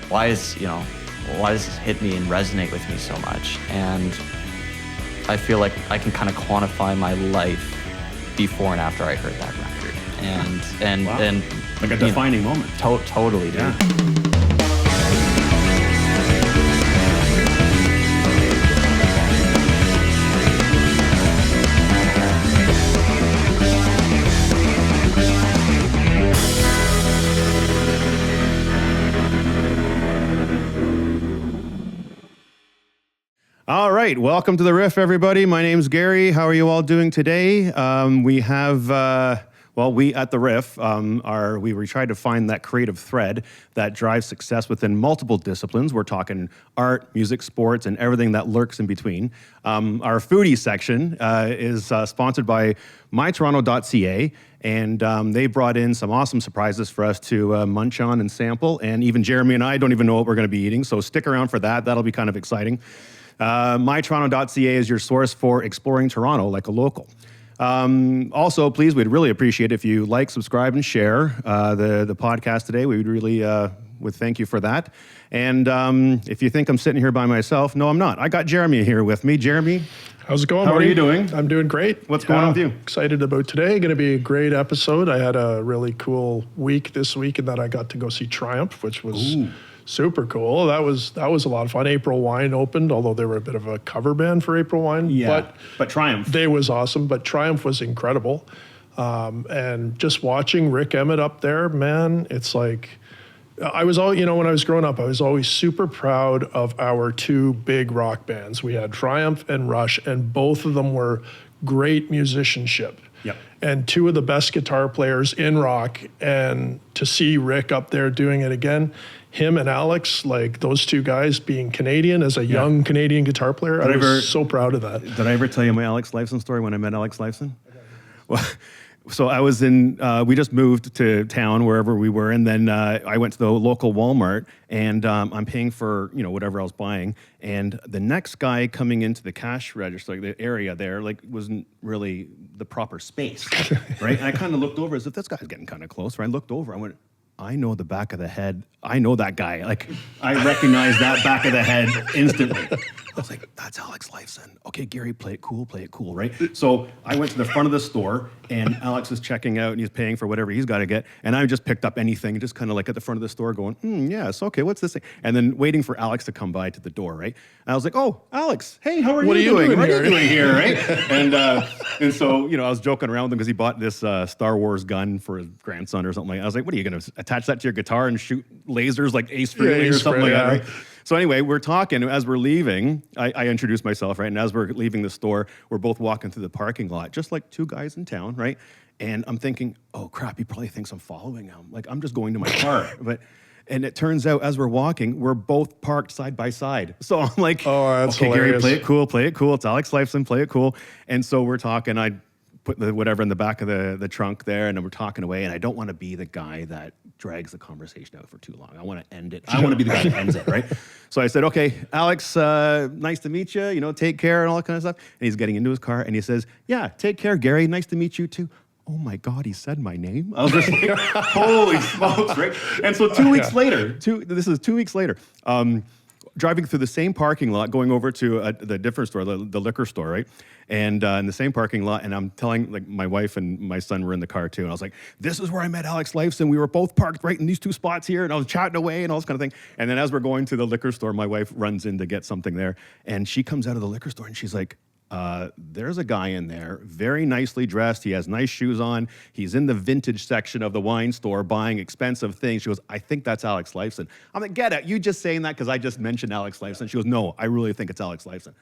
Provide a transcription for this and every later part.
why does this hit me and resonate with me so much? And I feel like I can kind of quantify my life before and after I heard that record. Wow. And like a defining moment. Totally, dude. Yeah. All right, welcome to the Riff, everybody. My name's Gary. How are you all doing today? We at the Riff we tried to find that creative thread that drives success within multiple disciplines. We're talking art, music, sports, and everything that lurks in between. Our foodie section is sponsored by my-toronto.ca, and they brought in some awesome surprises for us to munch on and sample. And even Jeremy and I don't even know what we're going to be eating, so stick around for that. That'll be kind of exciting. my-toronto.ca is your source for exploring Toronto like a local. Also, please, we'd really appreciate it if you like, subscribe, and share the podcast today. We would really would thank you for that. And if you think I'm sitting here by myself, no, I'm not. I got Jeremy here with me. Jeremy, how's it going, how buddy? are you doing? I'm doing great. What's going on with you? Excited about today. Going to be a great episode. I had a really cool week this week in that I got to go see Triumph, which was super cool. That was a lot of fun. April Wine opened, although they were a bit of a cover band for April Wine. Yeah, but Triumph. They was awesome, but Triumph was incredible. And just watching Rick Emmett up there, man, it's like, when I was growing up, I was always super proud of our two big rock bands. We had Triumph and Rush, and both of them were great musicianship. Yep. And two of the best guitar players in rock. And to see Rick up there doing it again, him and Alex, like those two guys being Canadian as a young Canadian guitar player, I was so proud of that. Did I ever tell you my Alex Lifeson story when I met Alex Lifeson? Well, so I was we just moved to town, wherever we were, and then I went to the local Walmart, and I'm paying for, whatever I was buying, and the next guy coming into the cash register, like the area there, like wasn't really the proper space, right? And I kind of looked over as if this guy's getting kind of close, right? I looked over, I went, I know the back of the head. I know that guy. Like, I recognize that back of the head instantly. I was like, that's Alex Lifeson. Okay, Gary, play it cool, right? So I went to the front of the store, and Alex is checking out, and he's paying for whatever he's got to get. And I just picked up anything, just kind of like at the front of the store going, yes, okay, what's this thing? And then waiting for Alex to come by to the door, right? And I was like, oh, Alex, hey, how are you doing? What are you doing here, right? And so, I was joking around with him because he bought this Star Wars gun for his grandson or something like that. I was like, what are you going to attach that to your guitar and shoot lasers like Ace Frehley or something like that, right? So anyway, we're talking. As we're leaving, I introduced myself, right? And as we're leaving the store, we're both walking through the parking lot, just like two guys in town, right? And I'm thinking, oh crap, he probably thinks I'm following him. Like, I'm just going to my car. And it turns out, as we're walking, we're both parked side by side. So I'm like, oh, that's okay, hilarious. Gary, play it cool. It's Alex Lifeson, play it cool. And so we're talking. I put the whatever in the back of the trunk there, and then we're talking away, and I don't want to be the guy that drags the conversation out for too long. I want to end it. I want to be the guy that ends it, right? So I said, okay, Alex, nice to meet you, take care and all that kind of stuff. And he's getting into his car, and he says, yeah, take care, Gary. Nice to meet you too. Oh my God, he said my name? I was just like, holy smokes, right? And so 2 weeks later, this is 2 weeks later, driving through the same parking lot, going over to the different store, the liquor store, right? And in the same parking lot, and I'm telling, like, my wife and my son were in the car too, and I was like, this is where I met Alex Lifeson. We were both parked right in these two spots here, and I was chatting away and all this kind of thing. And then as we're going to the liquor store, my wife runs in to get something there, and she comes out of the liquor store, and she's like, there's a guy in there, very nicely dressed. He has nice shoes on. He's in the vintage section of the wine store buying expensive things. She goes, I think that's Alex Lifeson. I'm like, get it. You just saying that because I just mentioned Alex Lifeson. She goes, no, I really think it's Alex Lifeson.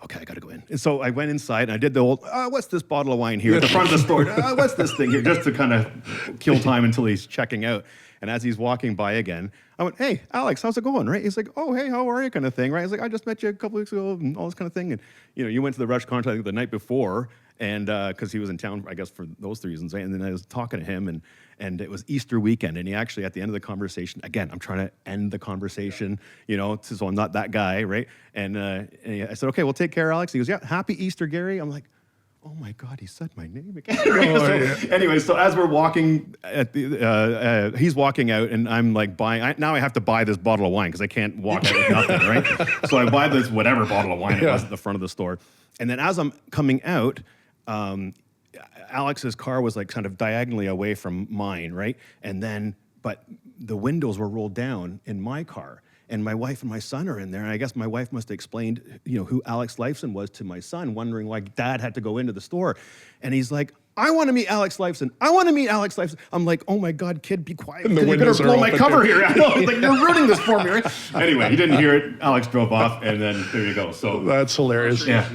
Okay, I got to go in. And so I went inside, and I did the old, what's this bottle of wine here at the front of the store? What's this thing here? Just to kind of kill time until he's checking out. And as he's walking by again, I went, hey, Alex, how's it going, right? He's like, oh, hey, how are you, kind of thing, right? He's like, I just met you a couple weeks ago and all this kind of thing. And, you went to the Rush concert, I think, the night before, and because he was in town, I guess, for those reasons, right? And then I was talking to him, and it was Easter weekend, and he actually, at the end of the conversation, again, I'm trying to end the conversation, so I'm not that guy, right? And I said, okay, well, take care, Alex. He goes, yeah, happy Easter, Gary. I'm like, oh my God, he said my name again. Anyway, so as we're walking, he's walking out, and I'm like buying. Now I have to buy this bottle of wine because I can't walk out with nothing, right? So I buy this whatever bottle of wine it was at the front of the store, and then as I'm coming out, Alex's car was like kind of diagonally away from mine, right? And then, but the windows were rolled down in my car. And my wife and my son are in there. And I guess my wife must have explained, who Alex Lifeson was to my son, wondering why Dad had to go into the store. And he's like, I want to meet Alex Lifeson. I want to meet Alex Lifeson. I'm like, oh my God, kid, be quiet. And the You're going to windows are blow my open cover too. here. I know. Like, you're ruining this for me, right? Anyway, he didn't hear it. Alex drove off, and then there you go. So That's hilarious. yeah.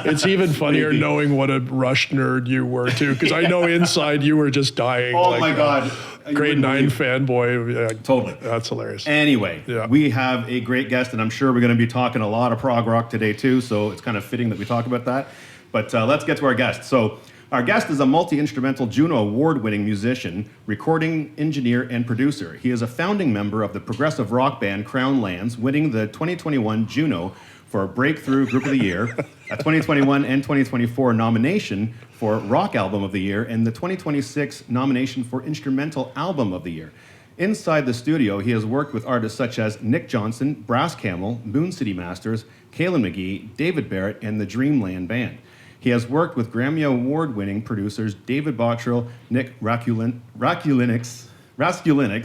It's even funnier knowing what a Rush nerd you were too, because I know inside you were just dying. Oh my God. Grade 9 fanboy. Yeah, Totally. That's hilarious. Anyway, Yeah. we have a great guest, and I'm sure we're going to be talking a lot of prog rock today too, so it's kind of fitting that we talk about that. But let's get to our guest. So our guest is a multi-instrumental Juno Award-winning musician, recording engineer, and producer. He is a founding member of the progressive rock band Crown Lands, winning the 2021 Juno for Breakthrough Group of the Year, a 2021 and 2024 nomination for Rock Album of the Year, and the 2026 nomination for Instrumental Album of the Year. Inside the studio, he has worked with artists such as Nick Johnson, Brass Camel, Moon City Masters, Kalen McGee, David Barrett, and the Dreamland Band. He has worked with Grammy Award-winning producers David Bottrill, Nick Raskulinix,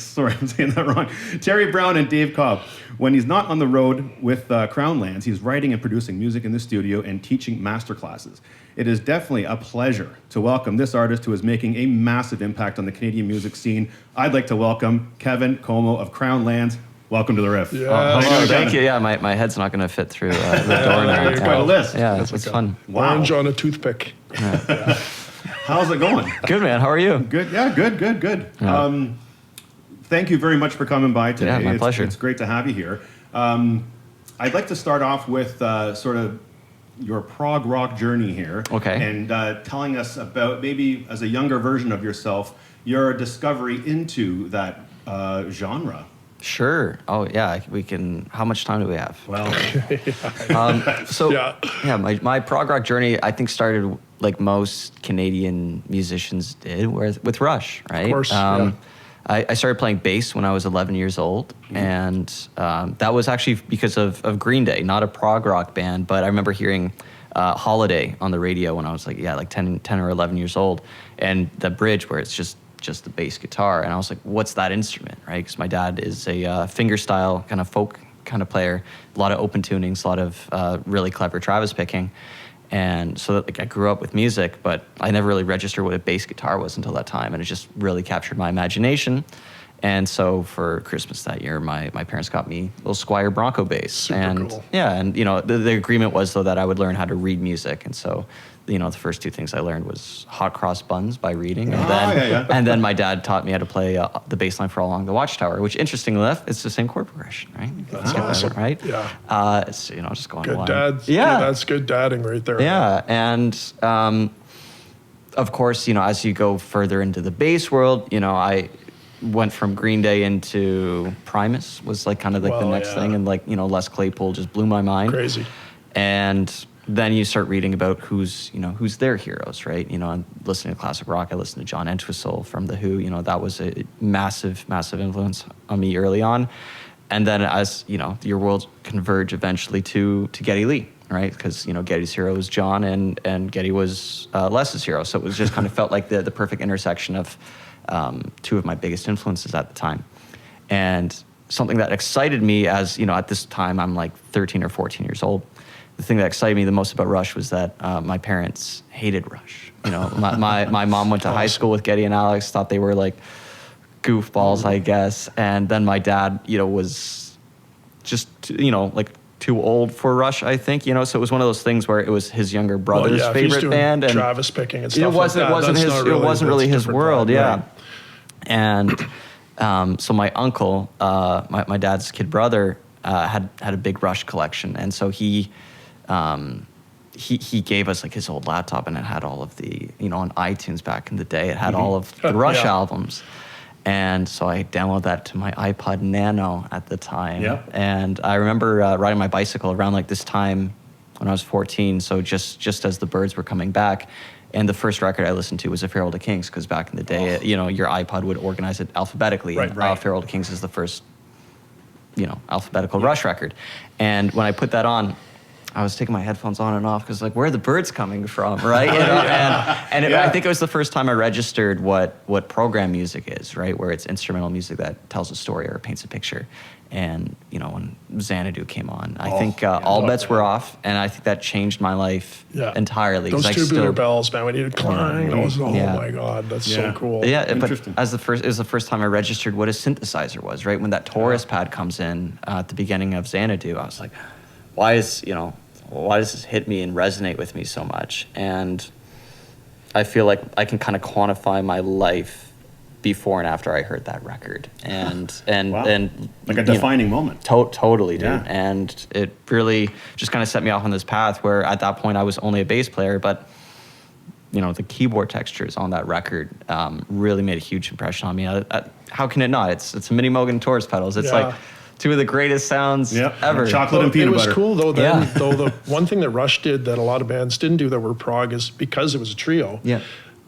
sorry, I'm saying that wrong, Terry Brown, and Dave Cobb. When he's not on the road with Crown Lands, he's writing and producing music in the studio and teaching masterclasses. It is definitely a pleasure to welcome this artist who is making a massive impact on the Canadian music scene. I'd like to welcome Kevin Comeau of Crown Lands. Welcome to the Riff. Yeah. Hello, thank you. Yeah, my head's not going to fit through the door now. You're quite a list. Yeah, it's fun. Wow. Orange on a toothpick. How's it going? Good, man. How are you? Good. Yeah, good. Thank you very much for coming by today. Yeah, my pleasure. It's great to have you here. I'd like to start off with sort of your prog rock journey here. Okay. And telling us about, maybe as a younger version of yourself, your discovery into that genre. Sure. Oh, yeah. We can. How much time do we have? Well, My prog rock journey, I think, started like most Canadian musicians did, with Rush, right? Of course, yeah. I started playing bass when I was 11 years old, and that was actually because of Green Day, not a prog rock band, but I remember hearing Holiday on the radio when I was like 10 or 11 years old, and the bridge where it's just the bass guitar, and I was like, what's that instrument, right? Because my dad is a fingerstyle kind of folk kind of player, a lot of open tunings, a lot of really clever Travis picking. And so like I grew up with music, but I never really registered what a bass guitar was until that time, and it just really captured my imagination. And so for Christmas that year, my parents got me a little Squier Bronco bass. Super cool. Yeah, and the agreement was though that I would learn how to read music, and so the first two things I learned was hot cross buns by reading, and and then my dad taught me how to play the bass line for Along the Watchtower, which interestingly enough, it's the same chord progression, right? That's awesome. Right? Yeah. It's just going Good along. dads. Yeah. That's good dadding right there. Yeah, and of course, as you go further into the bass world, I went from Green Day into Primus was like kind of like the next thing, and Les Claypool just blew my mind. Crazy. And then you start reading about who's their heroes, right? I'm listening to classic rock. I listened to John Entwistle from The Who. That was a massive influence on me early on. And then as, your worlds converge eventually to Geddy Lee, right? Because, Geddy's hero was John and Geddy was Les's hero. So it was just kind of felt like the perfect intersection of two of my biggest influences at the time. And something that excited me as, at this time I'm like 13 or 14 years old. The thing that excited me the most about Rush was that my parents hated Rush. My mom went to high school with Geddy and Alex, thought they were like goofballs, I guess. And then my dad, was just, like too old for Rush, I think. So it was one of those things where it was his younger brother's if he's favorite doing band, and Travis picking and stuff it wasn't really his world, Right. And so my uncle, my dad's kid brother, had a big Rush collection, and so he gave us like his old laptop, and it had all of the, on iTunes back in the day, it had all of the Rush albums. And so I downloaded that to my iPod Nano at the time. Yep. And I remember riding my bicycle around like this time when I was 14. So just as the Byrds were coming back. And the first record I listened to was A Farewell to Kings, because back in the day, your iPod would organize it alphabetically. Right, right. Farewell to Kings is the first, alphabetical Rush record. And when I put that on, I was taking my headphones on and off because, like, where are the birds coming from, right? I think it was the first time I registered what program music is, right? Where it's instrumental music that tells a story or paints a picture. And, when Xanadu came on, I think all bets were off, and I think that changed my life entirely. Those tubular bells, man, when you'd clang, my God, that's so cool. Yeah, but it was the first time I registered what a synthesizer was, right? When that Taurus pad comes in at the beginning of Xanadu, I was like, why does this hit me and resonate with me so much? And I feel like I can kind of quantify my life before and after I heard that record, and like a defining moment. Totally, dude. Yeah. And it really just kind of set me off on this path where at that point I was only a bass player, but the keyboard textures on that record really made a huge impression on me. How can it not? It's a Mini Moog Taurus pedals. It's like two of the greatest sounds ever. Chocolate and peanut butter. It was cool though. Though the one thing that Rush did that a lot of bands didn't do that were prog is because it was a trio. Yeah.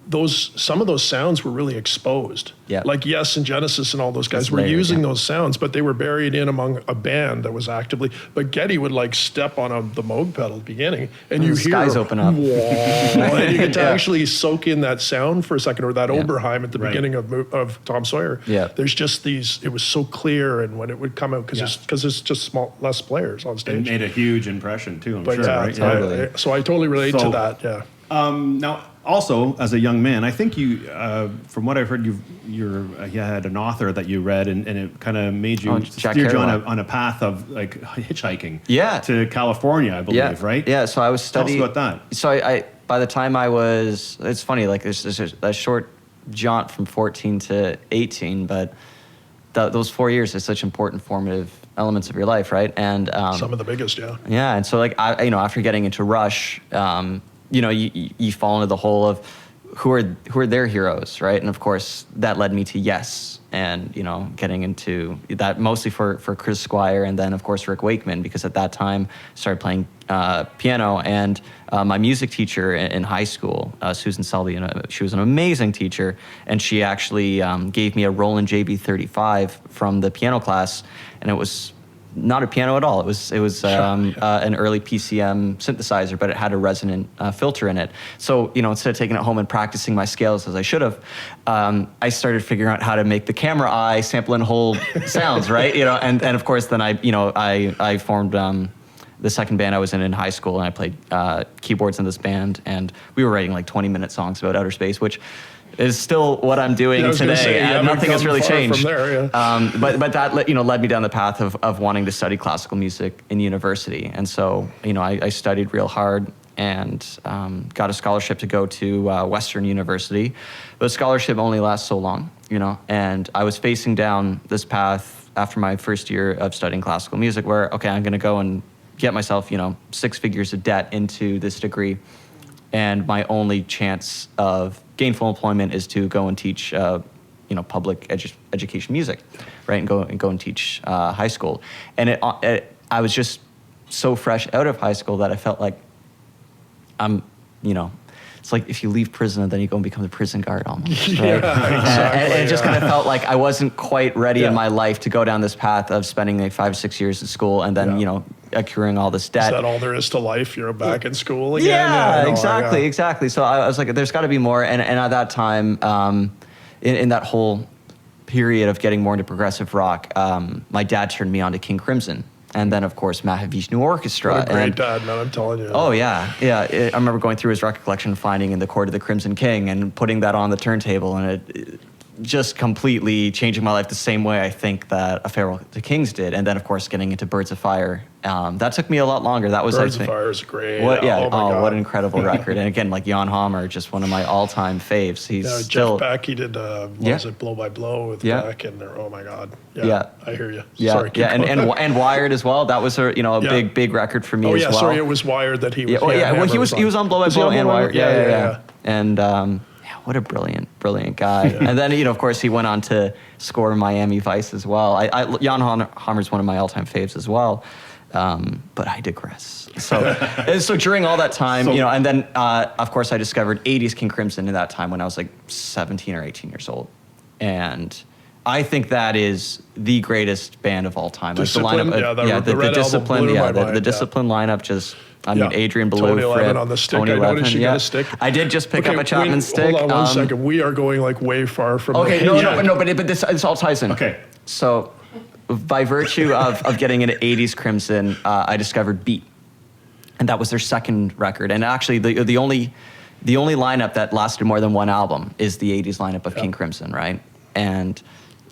Some of those sounds were really exposed. Yeah. Like Yes and Genesis and all those guys were using those sounds, but they were buried in among a band that was actively. But Geddy would like step on the Moog pedal at the beginning, and you hear skies open up, and you get to actually soak in that sound for a second, or that Oberheim at the beginning of Tom Sawyer. Yeah. There's just these. It was so clear, and when it would come out because it's just less players on stage. It made a huge impression too. I'm But sure. Right? totally. So I totally relate to that. Yeah. Now, also as a young man, I think you, from what I've heard, you had an author that you read, and it kind of made you Jack steered you Kerouac. on a path of like hitchhiking. Yeah. To California, I believe, right? Yeah. So I was studying. Tell us about that. So I by the time I was, it's funny, like there's a short jaunt from 14 to 18, but those 4 years are such important formative elements of your life, right? And Some of the biggest, yeah. Yeah, and so like after getting into Rush, you fall into the hole of who are their heroes, right? And of course that led me to Yes, and getting into that mostly for Chris Squire, and then of course Rick Wakeman, because at that time I started playing piano, and my music teacher in high school, Susan Selby, she was an amazing teacher, and she actually gave me a Roland JB35 from the piano class, and it was not a piano at all. It was an early PCM synthesizer, but it had a resonant filter in it. So instead of taking it home and practicing my scales as I should have, I started figuring out how to make the camera eye sample and hold sounds, right? And of course then I formed the second band I was in high school, and I played keyboards in this band, and we were writing like 20-minute songs about outer space, which is still what I'm doing today. Nothing has really changed. From there, but that led me down the path of wanting to study classical music in university, and so I studied real hard and got a scholarship to go to Western University. But the scholarship only lasts so long, and I was facing down this path after my first year of studying classical music, where I'm going to go and get myself 6 figures of debt into this degree, and my only chance of gainful employment is to go and teach, public education music, right? And go and teach high school. And I was just so fresh out of high school that I felt like it's like if you leave prison and then you go and become the prison guard almost, right? Exactly, and it just kind of felt like I wasn't quite ready in my life to go down this path of spending like 5 or 6 years at school and then, accruing all this debt. Is that all there is to life? You're back in school again? Yeah, exactly. So I was like, there's got to be more. And at that time, in that whole period of getting more into progressive rock, my dad turned me on to King Crimson. And then, of course, Mahavishnu Orchestra. What a great dad, man, I'm telling you. Oh, yeah. I remember going through his record collection, finding In the Court of the Crimson King, and putting that on the turntable, and it just completely changing my life the same way I think that A Farewell to Kings did. And then, of course, getting into Birds of Fire. That took me a lot longer. That was, Birds of Fire is great. What, yeah, oh, my God. What an incredible record. And again, like Jan Hammer, just one of my all-time faves. He's Jeff Beck, he did, was it Blow by Blow with Beck, and oh my God. Yeah, I hear you. Yeah, sorry, and Wired as well. That was a big record for me as well. Sorry, it was Wired that he was. Well, he was on Blow by Blow and Wired. Yeah. And what a brilliant guy. And then of course he went on to score Miami Vice as well. Jan Hammer's one of my all-time faves as well. But I digress. So during all that time, and then of course I discovered 80s King Crimson in that time when I was like 17 or 18 years old. And I think that is the greatest band of all time. Discipline, like the lineup, the Discipline, the Discipline lineup just, I mean, Adrian Belew, Tony Levin Fripp, on the stick. Tony I noticed Levin, you got a stick. I did just pick up a Chapman stick. Hold on one second. We are going like way far from Okay, but this all ties in. Okay. So by virtue of getting into 80s Crimson, I discovered Beat. And that was their second record. And actually the only lineup that lasted more than one album is the 80s lineup of King Crimson, right? And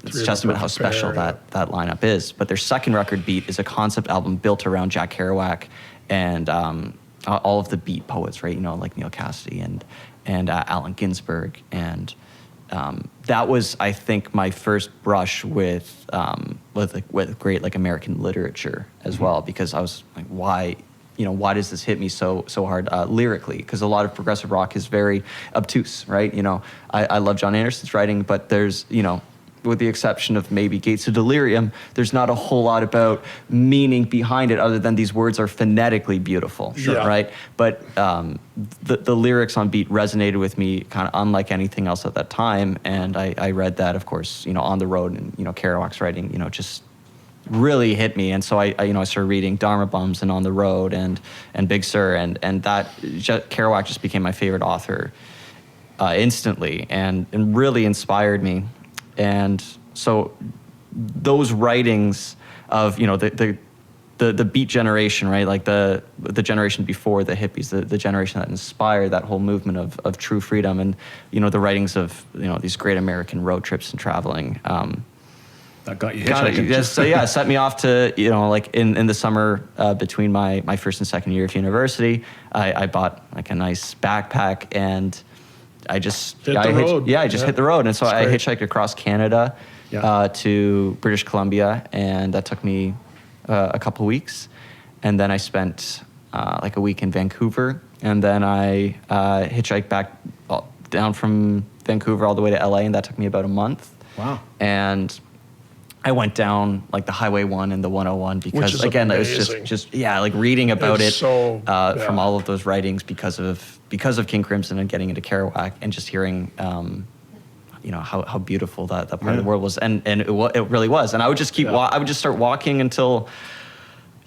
it's a testament how special that lineup is. But their second record, Beat, is a concept album built around Jack Kerouac and all of the beat poets, right? Like Neil Cassidy and Allen Ginsberg. And that was, I think, my first brush with great like American literature as well, because I was like, why does this hit me so hard lyrically? Because a lot of progressive rock is very obtuse, right? I love John Anderson's writing, but there's, with the exception of maybe Gates of Delirium, there's not a whole lot about meaning behind it other than these words are phonetically beautiful, right? But the lyrics on Beat resonated with me kind of unlike anything else at that time, and I read that, of course, On the Road, and Kerouac's writing, just really hit me. And so I started reading Dharma Bums and On the Road and Big Sur, and that Kerouac just became my favorite author instantly, and really inspired me. And so those writings of the Beat generation, right, like the generation before the hippies, the generation that inspired that whole movement of true freedom, and the writings of these great American road trips and traveling. That got you hitchhiking. So it set me off to, like in the summer between my first and second year of university, I bought like a nice backpack, and I just hit the road. I just hit the road. And so I hitchhiked across Canada Yeah. To British Columbia, and that took me a couple weeks. And then I spent like a week in Vancouver, and then I hitchhiked back down from Vancouver all the way to LA, and that took me about a month. Wow. And I went down like the Highway 1 and the 101 because, again, amazing. it was just like reading about it from all of those writings because of King Crimson and getting into Kerouac, and just hearing how beautiful that part of the world was, and it really was. And I would just I would just start walking until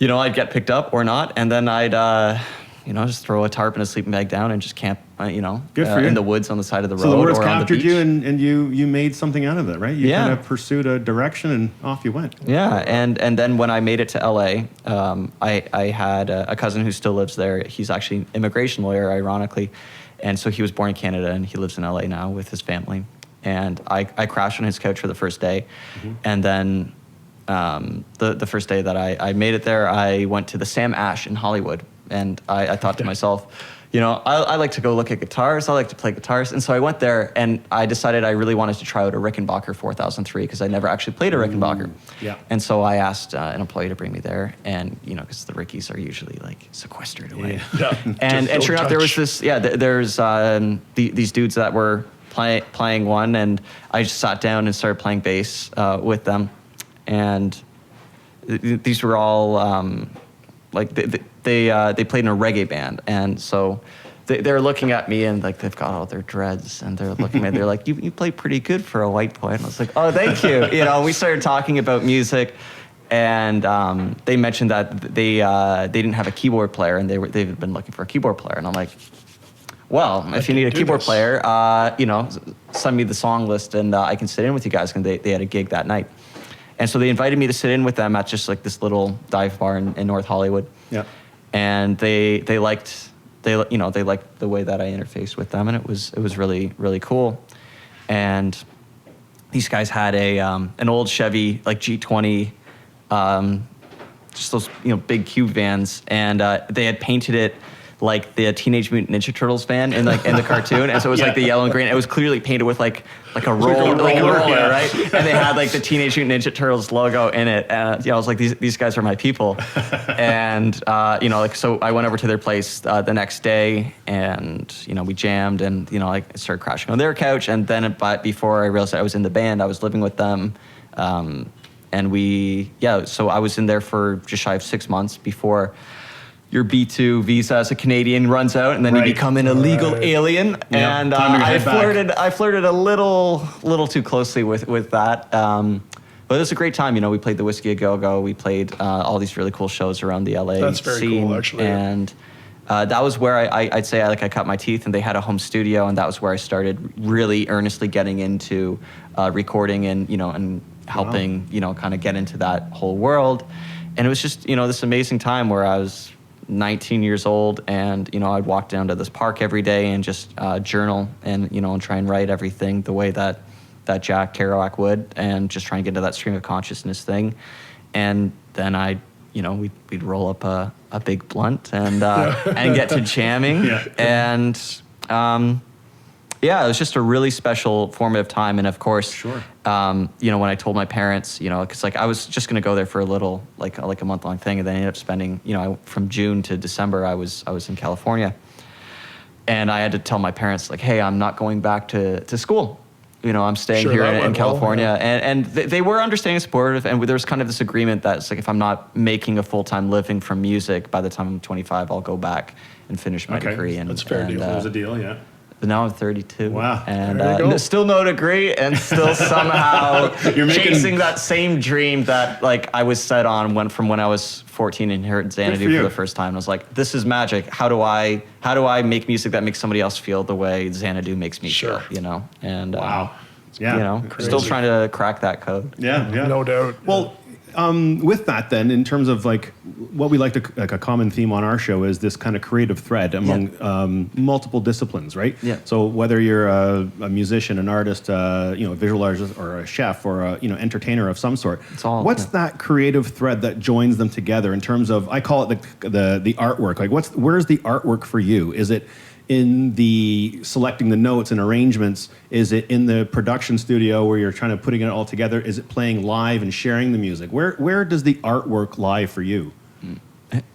I'd get picked up or not, and then I'd just throw a tarp and a sleeping bag down and just camp, Good for you. in the woods on the side of the road. So the words or on the captured beach. you, and you made something out of it, right? You Yeah. kind of pursued a direction, and off you went. Yeah, and then when I made it to LA, I had a cousin who still lives there. He's actually an immigration lawyer, ironically, and so he was born in Canada, and he lives in LA now with his family. And I crashed on his couch for the first day, and then the first day that I made it there, I went to the Sam Ash in Hollywood, and I thought to myself, I like to go look at guitars. I like to play guitars. And so I went there, and I decided I really wanted to try out a Rickenbacker 4003 because I never actually played a Rickenbacker. Yeah. And so I asked an employee to bring me there, and because the Rickies are usually like sequestered away. Yeah. And Just sure don't enough, there was touch. this. There's these dudes that were playing one, and I just sat down and started playing bass with them, and these were all like they played in a reggae band, and so they're looking at me, and like they've got all their dreads, and they're looking at me, they're like, you play pretty good for a white boy. And I was like, oh, thank you. We started talking about music, and they mentioned that they didn't have a keyboard player, and they've been looking for a keyboard player, and I'm like, well, if you need a keyboard player, send me the song list, and I can sit in with you guys. And they had a gig that night, and so they invited me to sit in with them at just like this little dive bar in North Hollywood. Yeah. And they liked the way that I interfaced with them, and it was really, really cool. And these guys had an old Chevy like G20, just those big cube vans, and they had painted it like the Teenage Mutant Ninja Turtles van in the cartoon, and so it was like the yellow and green. It was clearly painted with like a roller, right? And they had like the Teenage Mutant Ninja Turtles logo in it. And I was like, these guys are my people. And so I went over to their place the next day, and we jammed, and I started crashing on their couch. And then before I realized I was in the band, I was living with them. and so I was in there for just shy of 6 months before your B2 visa as a Canadian runs out, and then you become an illegal alien. Yeah, And time to I head back. I flirted a little too closely with that. But it was a great time. You know, we played the Whiskey A Go Go. We played all these really cool shows around the LA That's very scene, cool, actually. and that was where I'd say I cut my teeth, and they had a home studio, and that was where I started really earnestly getting into recording and helping kind of get into that whole world. And it was just this amazing time where I was 19 years old, and I'd walk down to this park every day and just journal and and try and write everything the way that Jack Kerouac would, and just try and get into that stream of consciousness thing. And then we'd roll up a big blunt and and get to jamming. Yeah. And it was just a really special formative time. And of course, Sure. When I told my parents, because I was just going to go there for a little, like a month-long thing, and then I ended up spending, from June to December, I was in California, and I had to tell my parents, like, hey, I'm not going back to school. I'm staying Sure, here that in went California, well, and they were understanding and supportive, and there was kind of this agreement that it's like, if I'm not making a full-time living from music by the time I'm 25, I'll go back and finish my Okay. degree. And That's a fair deal. That was a deal, yeah. But now I'm 32. Wow. And There you go. still no degree, and still somehow You're making- chasing that same dream that I was set on when I was 14 and heard Good for Xanadu you. for the first time. I was like, this is magic. How do I make music that makes somebody else feel the way Xanadu makes me Sure. feel? And Wow. Yeah. still trying to crack that code. Yeah, yeah. No doubt. Well, with that then, in terms of what we like to, a common theme on our show is this kind of creative thread among multiple disciplines, right? Yeah. So whether you're a musician, an artist, a visual artist, or a chef, or a entertainer of some sort, what's that creative thread that joins them together in terms of, I call it the artwork. Like, where's the artwork for you? Is it in the selecting the notes and arrangements? Is it in the production studio where you're trying to putting it all together? Is it playing live and sharing the music? Where does the artwork lie for you?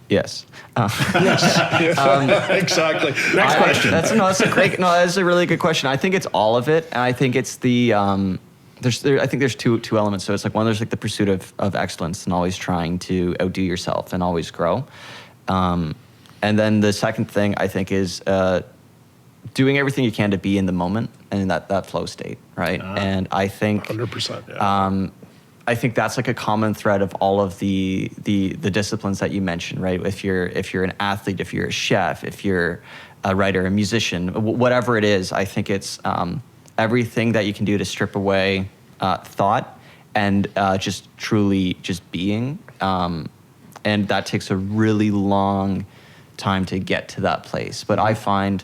Yes. Exactly. Next question. That's a really good question. I think it's all of it, and I think it's the I think there's two elements. So it's like, one, there's like the pursuit of excellence and always trying to outdo yourself and always grow. And then the second thing, I think, is doing everything you can to be in the moment and in that flow state, right? And I think 100%. Yeah. I think that's like a common thread of all of the disciplines that you mentioned, right? If you're an athlete, if you're a chef, if you're a writer, a musician, whatever it is, I think it's everything that you can do to strip away thought and just truly just being. And that takes a really long time to get to that place. But I find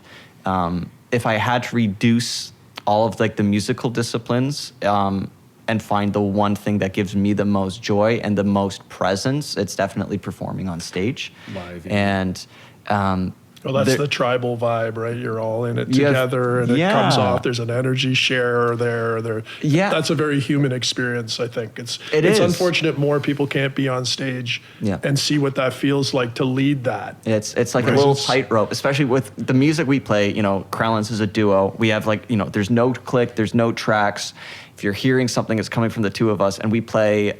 if I had to reduce all of the musical disciplines and find the one thing that gives me the most joy and the most presence, it's definitely performing on stage. Live, yeah. And Well, that's the tribal vibe, right? You're all in it together, and it comes off. There's an energy share there. Yeah. That's a very human experience, I think. It's is. unfortunate more people can't be on stage and see what that feels like to lead that. It's like a little tightrope, especially with the music we play. Krellins is a duo. We have there's no click, there's no tracks. If you're hearing something, it's coming from the two of us, and we play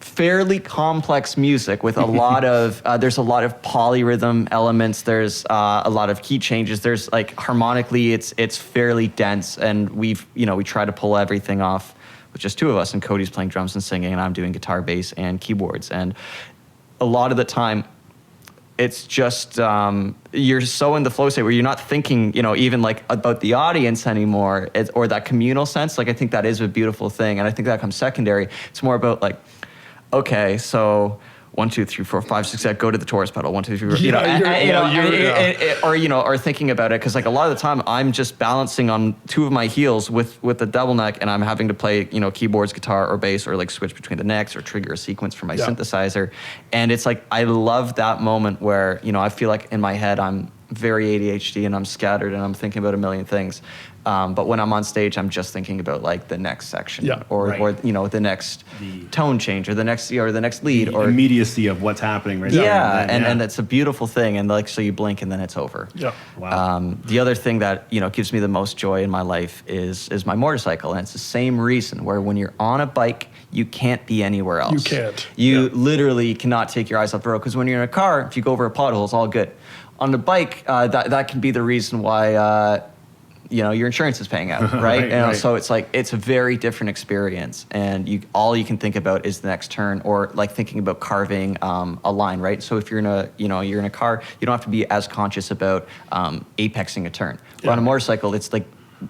fairly complex music with a lot of there's a lot of polyrhythm elements. There's a lot of key changes. There's harmonically, it's fairly dense, and we try to pull everything off with just two of us. And Cody's playing drums and singing, and I'm doing guitar, bass, and keyboards. And a lot of the time, it's just you're so in the flow state where you're not thinking, even about the audience anymore, or that communal sense. I think that is a beautiful thing, and I think that comes secondary. It's more about okay, so 1, 2, 3, 4, 5, 6, 7, go to the chorus pedal. 1, 2, 3, 4. Or thinking about it, because a lot of the time I'm just balancing on two of my heels with the double neck, and I'm having to play keyboards, guitar, or bass, or switch between the necks, or trigger a sequence for my synthesizer. And it's I love that moment where I feel like in my head I'm very ADHD and I'm scattered and I'm thinking about a million things. But when I'm on stage, I'm just thinking about like the next section or you know, the next tone change or the next lead or immediacy of what's happening right there. And it's a beautiful thing. And like, so you blink and then it's over. Yeah. Wow. The other thing that, you know, gives me the most joy in my life is my motorcycle. And it's the same reason where when you're on a bike, you can't be anywhere else. You can't. You literally cannot take your eyes off the road, because when you're in a car, if you go over a pothole, it's all good. On the bike, that can be the reason why you know, your insurance is paying out, right? Right. So it's like, it's a very different experience, and all you can think about is the next turn, or like thinking about carving a line, right? So if you're in a car, you don't have to be as conscious about apexing a turn. But on a motorcycle, it's like,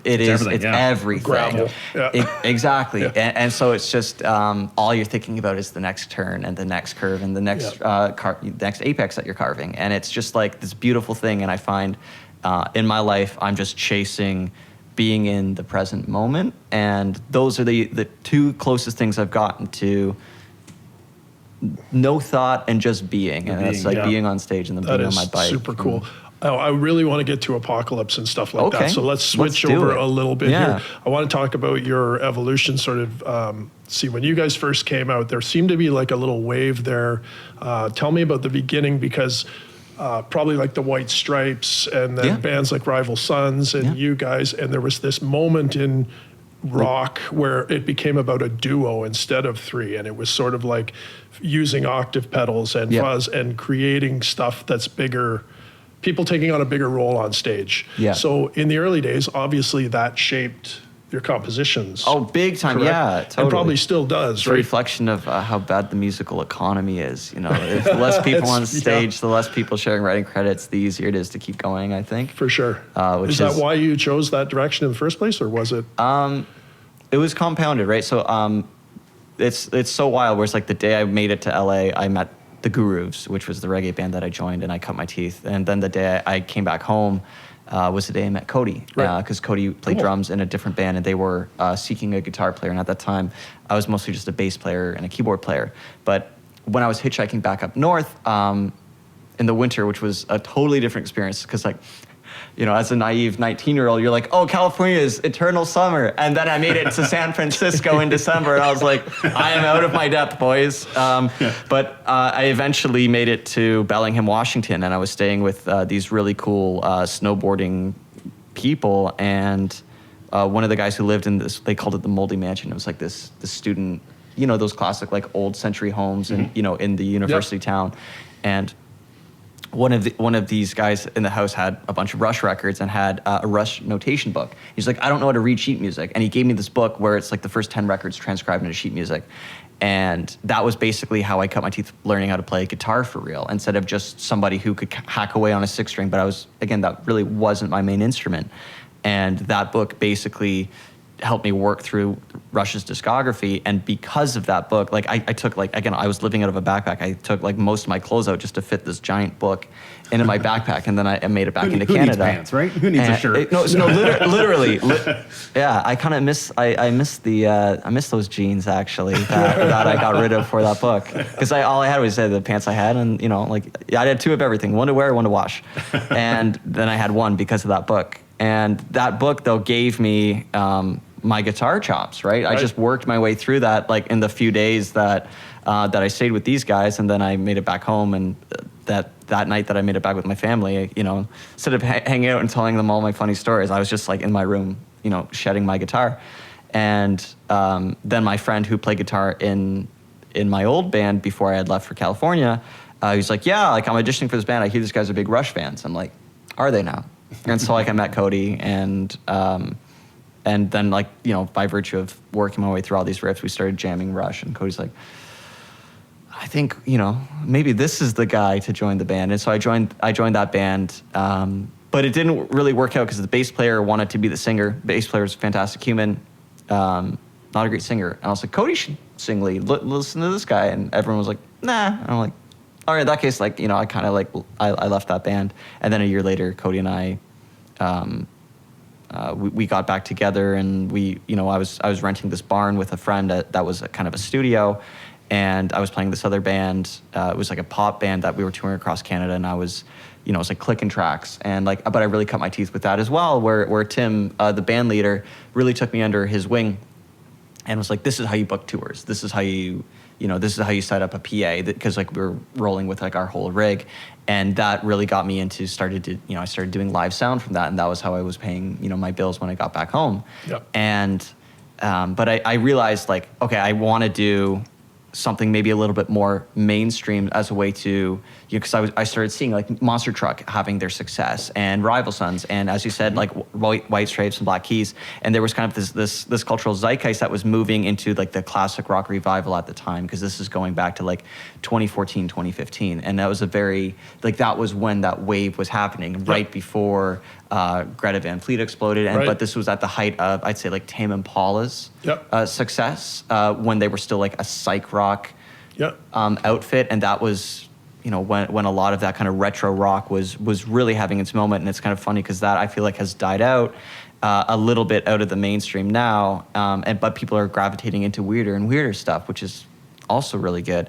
it's everything. Gravel. Yeah. Exactly. Yeah. And so it's just all you're thinking about is the next turn and the next curve and the next the next apex that you're carving. And it's just like this beautiful thing. And I find in my life, I'm just chasing being in the present moment. And those are the two closest things I've gotten to no thought and just being. And it's like being on stage and then being on my bike. Super cool. Oh, I really want to get to Apocalypse and stuff like that. So let's switch over a little bit here. I want to talk about your evolution, sort of. See, when you guys first came out, there seemed to be like a little wave there. Tell me about the beginning, because probably like the White Stripes and then bands like Rival Sons and you guys, and there was this moment in rock where it became about a duo instead of three, and it was sort of like using octave pedals and fuzz and creating stuff that's bigger. People taking on a bigger role on stage. Yeah. So in the early days, obviously that shaped your compositions. Oh, big time, correct? Yeah, totally. And probably still does, it's right? a reflection of how bad the musical economy is. You know, if the less people on stage, the less people sharing writing credits, the easier it is to keep going, I think. For sure. Is that why you chose that direction in the first place, or was it? It was compounded, right? So it's so wild, where it's like the day I made it to LA, I met the Gurus, which was the reggae band that I joined, and I cut my teeth. And then the day I came back home was the day I met Cody, because Cody played drums in a different band, and they were seeking a guitar player. And at that time, I was mostly just a bass player and a keyboard player. But when I was hitchhiking back up north in the winter, which was a totally different experience, because like, you know, as a naive 19-year-old, you're like, oh, California is eternal summer. And then I made it to San Francisco in December, and I was like, I am out of my depth, boys. But I eventually made it to Bellingham, Washington, and I was staying with these really cool snowboarding people. And one of the guys who lived in this, they called it the Moldy Mansion. It was like this student, you know, those classic like old century homes and, you know, in the university town. And one of these guys in the house had a bunch of Rush records and had a Rush notation book. He's like, I don't know how to read sheet music. And he gave me this book where it's like the first 10 records transcribed into sheet music. And that was basically how I cut my teeth learning how to play guitar for real, instead of just somebody who could hack away on a six string. But that really wasn't my main instrument. And that book basically helped me work through Rush's discography. And because of that book, like I took like, again, I was living out of a backpack. I took like most of my clothes out just to fit this giant book into my backpack. And then I made it back into Canada. Who needs pants, right? Who needs a shirt? Literally. Yeah, I kind of I miss those jeans actually that I got rid of for that book. Because all I had was the pants I had, and you know, like I had two of everything, one to wear, one to wash. And then I had one because of that book. And that book though gave me my guitar chops, right? I just worked my way through that, like in the few days that I stayed with these guys, and then I made it back home. And that night that I made it back with my family, you know, instead of hanging out and telling them all my funny stories, I was just like in my room, you know, shedding my guitar. And then my friend who played guitar in my old band before I had left for California, he's like, yeah, like I'm auditioning for this band. I hear these guys are big Rush fans. I'm like, are they now? And so like I met Cody, and then like, you know, by virtue of working my way through all these riffs, we started jamming Rush, and Cody's like, I think, you know, maybe this is the guy to join the band. And so I joined that band, but it didn't really work out because the bass player wanted to be the singer. Bass player was a fantastic human, not a great singer. And I was like, Cody should sing lead. Listen to this guy. And everyone was like, nah. And I'm like, all right, in that case, like, you know, I kind of like, I left that band. And then a year later, Cody and I, we got back together, and we, you know, I was renting this barn with a friend that was a kind of a studio. and I was playing this other band. It was like a pop band that we were touring across Canada, and I was, it was like clicking tracks, and like, but I really cut my teeth with that as well. Where Tim, the band leader, really took me under his wing, and was like, "This is how you book tours. This is how you." This is how you set up a PA, because like we were rolling with like our whole rig, and that really got me into I started doing live sound from that, and that was how I was paying my bills when I got back home. Yep. And but I realized like, okay, I want to do something maybe a little bit more mainstream as a way to, because I started seeing like Monster Truck having their success, and Rival Sons, and as you said, like White Stripes and Black Keys, and there was kind of this cultural zeitgeist that was moving into like the classic rock revival at the time, because this is going back to like 2014, 2015, and that was that was when that wave was happening, right before Greta Van Fleet exploded, but this was at the height of, I'd say, like Tame Impala's success, when they were still like a psych rock outfit, and that was when a lot of that kind of retro rock was really having its moment. And it's kind of funny because that, I feel like, has died out a little bit out of the mainstream now, but people are gravitating into weirder and weirder stuff, which is also really good.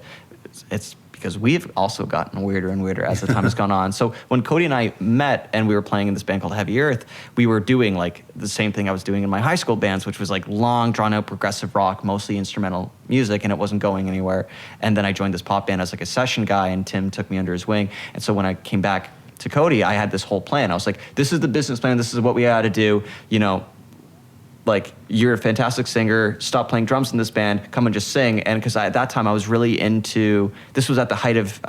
It's because we've also gotten weirder and weirder as the time has gone on. So when Cody and I met and we were playing in this band called Heavy Earth, we were doing like the same thing I was doing in my high school bands, which was like long, drawn out progressive rock, mostly instrumental music, and it wasn't going anywhere. And then I joined this pop band as like a session guy, and Tim took me under his wing. And so when I came back to Cody, I had this whole plan. I was like, this is the business plan. This is what we had to do. Like, you're a fantastic singer, stop playing drums in this band, come and just sing. And because at that time I was really into, this was at the height of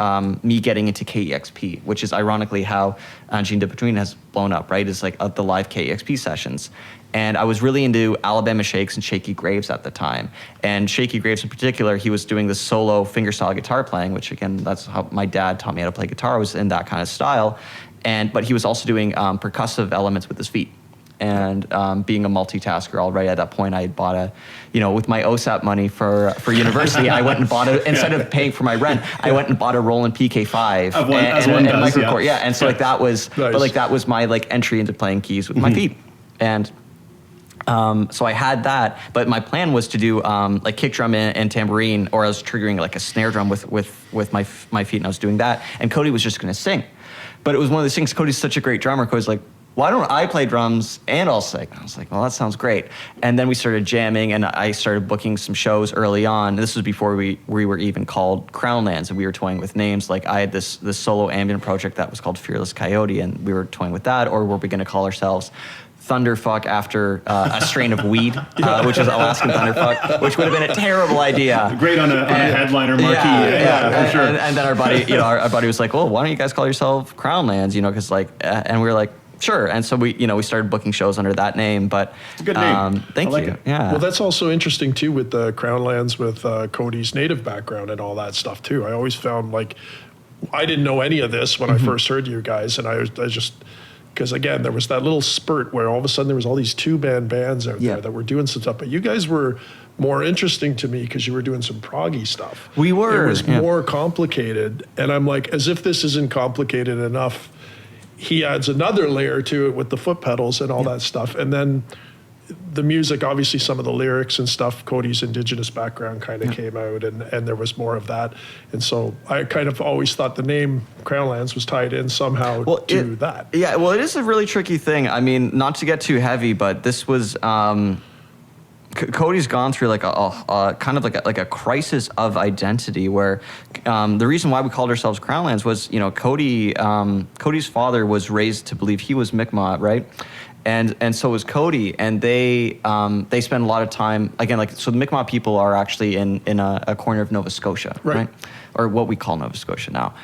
me getting into KEXP, which is ironically how Angine de Petrine has blown up, right? It's like the live KEXP sessions. And I was really into Alabama Shakes and Shaky Graves at the time. And Shaky Graves in particular, he was doing this solo fingerstyle guitar playing, which again, that's how my dad taught me how to play guitar, was in that kind of style. But he was also doing percussive elements with his feet. And being a multitasker already at that point, I had bought with my OSAP money for university, I went and bought instead of paying for my rent, I went and bought a Roland PK5 and microKORG. And so like that was, nice. But like that was my like entry into playing keys with my feet. And so I had that, but my plan was to do like kick drum and tambourine, or I was triggering like a snare drum with my feet, and I was doing that. And Cody was just going to sing. But it was one of those things, Cody's such a great drummer, Cody's like, why don't I play drums and I'll sing? I was like, well, that sounds great. And then we started jamming, and I started booking some shows early on. This was before we were even called Crownlands, and we were toying with names. Like I had this solo ambient project that was called Fearless Coyote, and we were toying with that. Or were we going to call ourselves Thunderfuck after a strain of weed, which is Alaskan Thunderfuck, which would have been a terrible idea. Great on a headliner marquee. Yeah, for sure. And then our buddy, our buddy was like, well, why don't you guys call yourself Crownlands? Because like, and we were like, sure. And so we started booking shows under that name. But it's a good name. Thank you. It. Yeah. Well, that's also interesting too with the Crownlands, with Cody's native background and all that stuff too. I always found like I didn't know any of this when I first heard you guys, and I just. Because again, there was that little spurt where all of a sudden there was all these 2-band bands out there that were doing some stuff. But you guys were more interesting to me because you were doing some proggy stuff. We were. It was more complicated. And I'm like, as if this isn't complicated enough, he adds another layer to it with the foot pedals and all that stuff. And then the music, obviously some of the lyrics and stuff, Cody's indigenous background kind of came out, and there was more of that. And so I kind of always thought the name Crownlands was tied in somehow to that. Yeah, well, it is a really tricky thing. I mean, not to get too heavy, but this was... Cody's gone through like a kind of like a crisis of identity, where the reason why we called ourselves Crownlands was, Cody's father was raised to believe he was Mi'kmaq, right? And so was Cody, and they spend a lot of time, again, like, so the Mi'kmaq people are actually in a corner of Nova Scotia, right? Or what we call Nova Scotia now.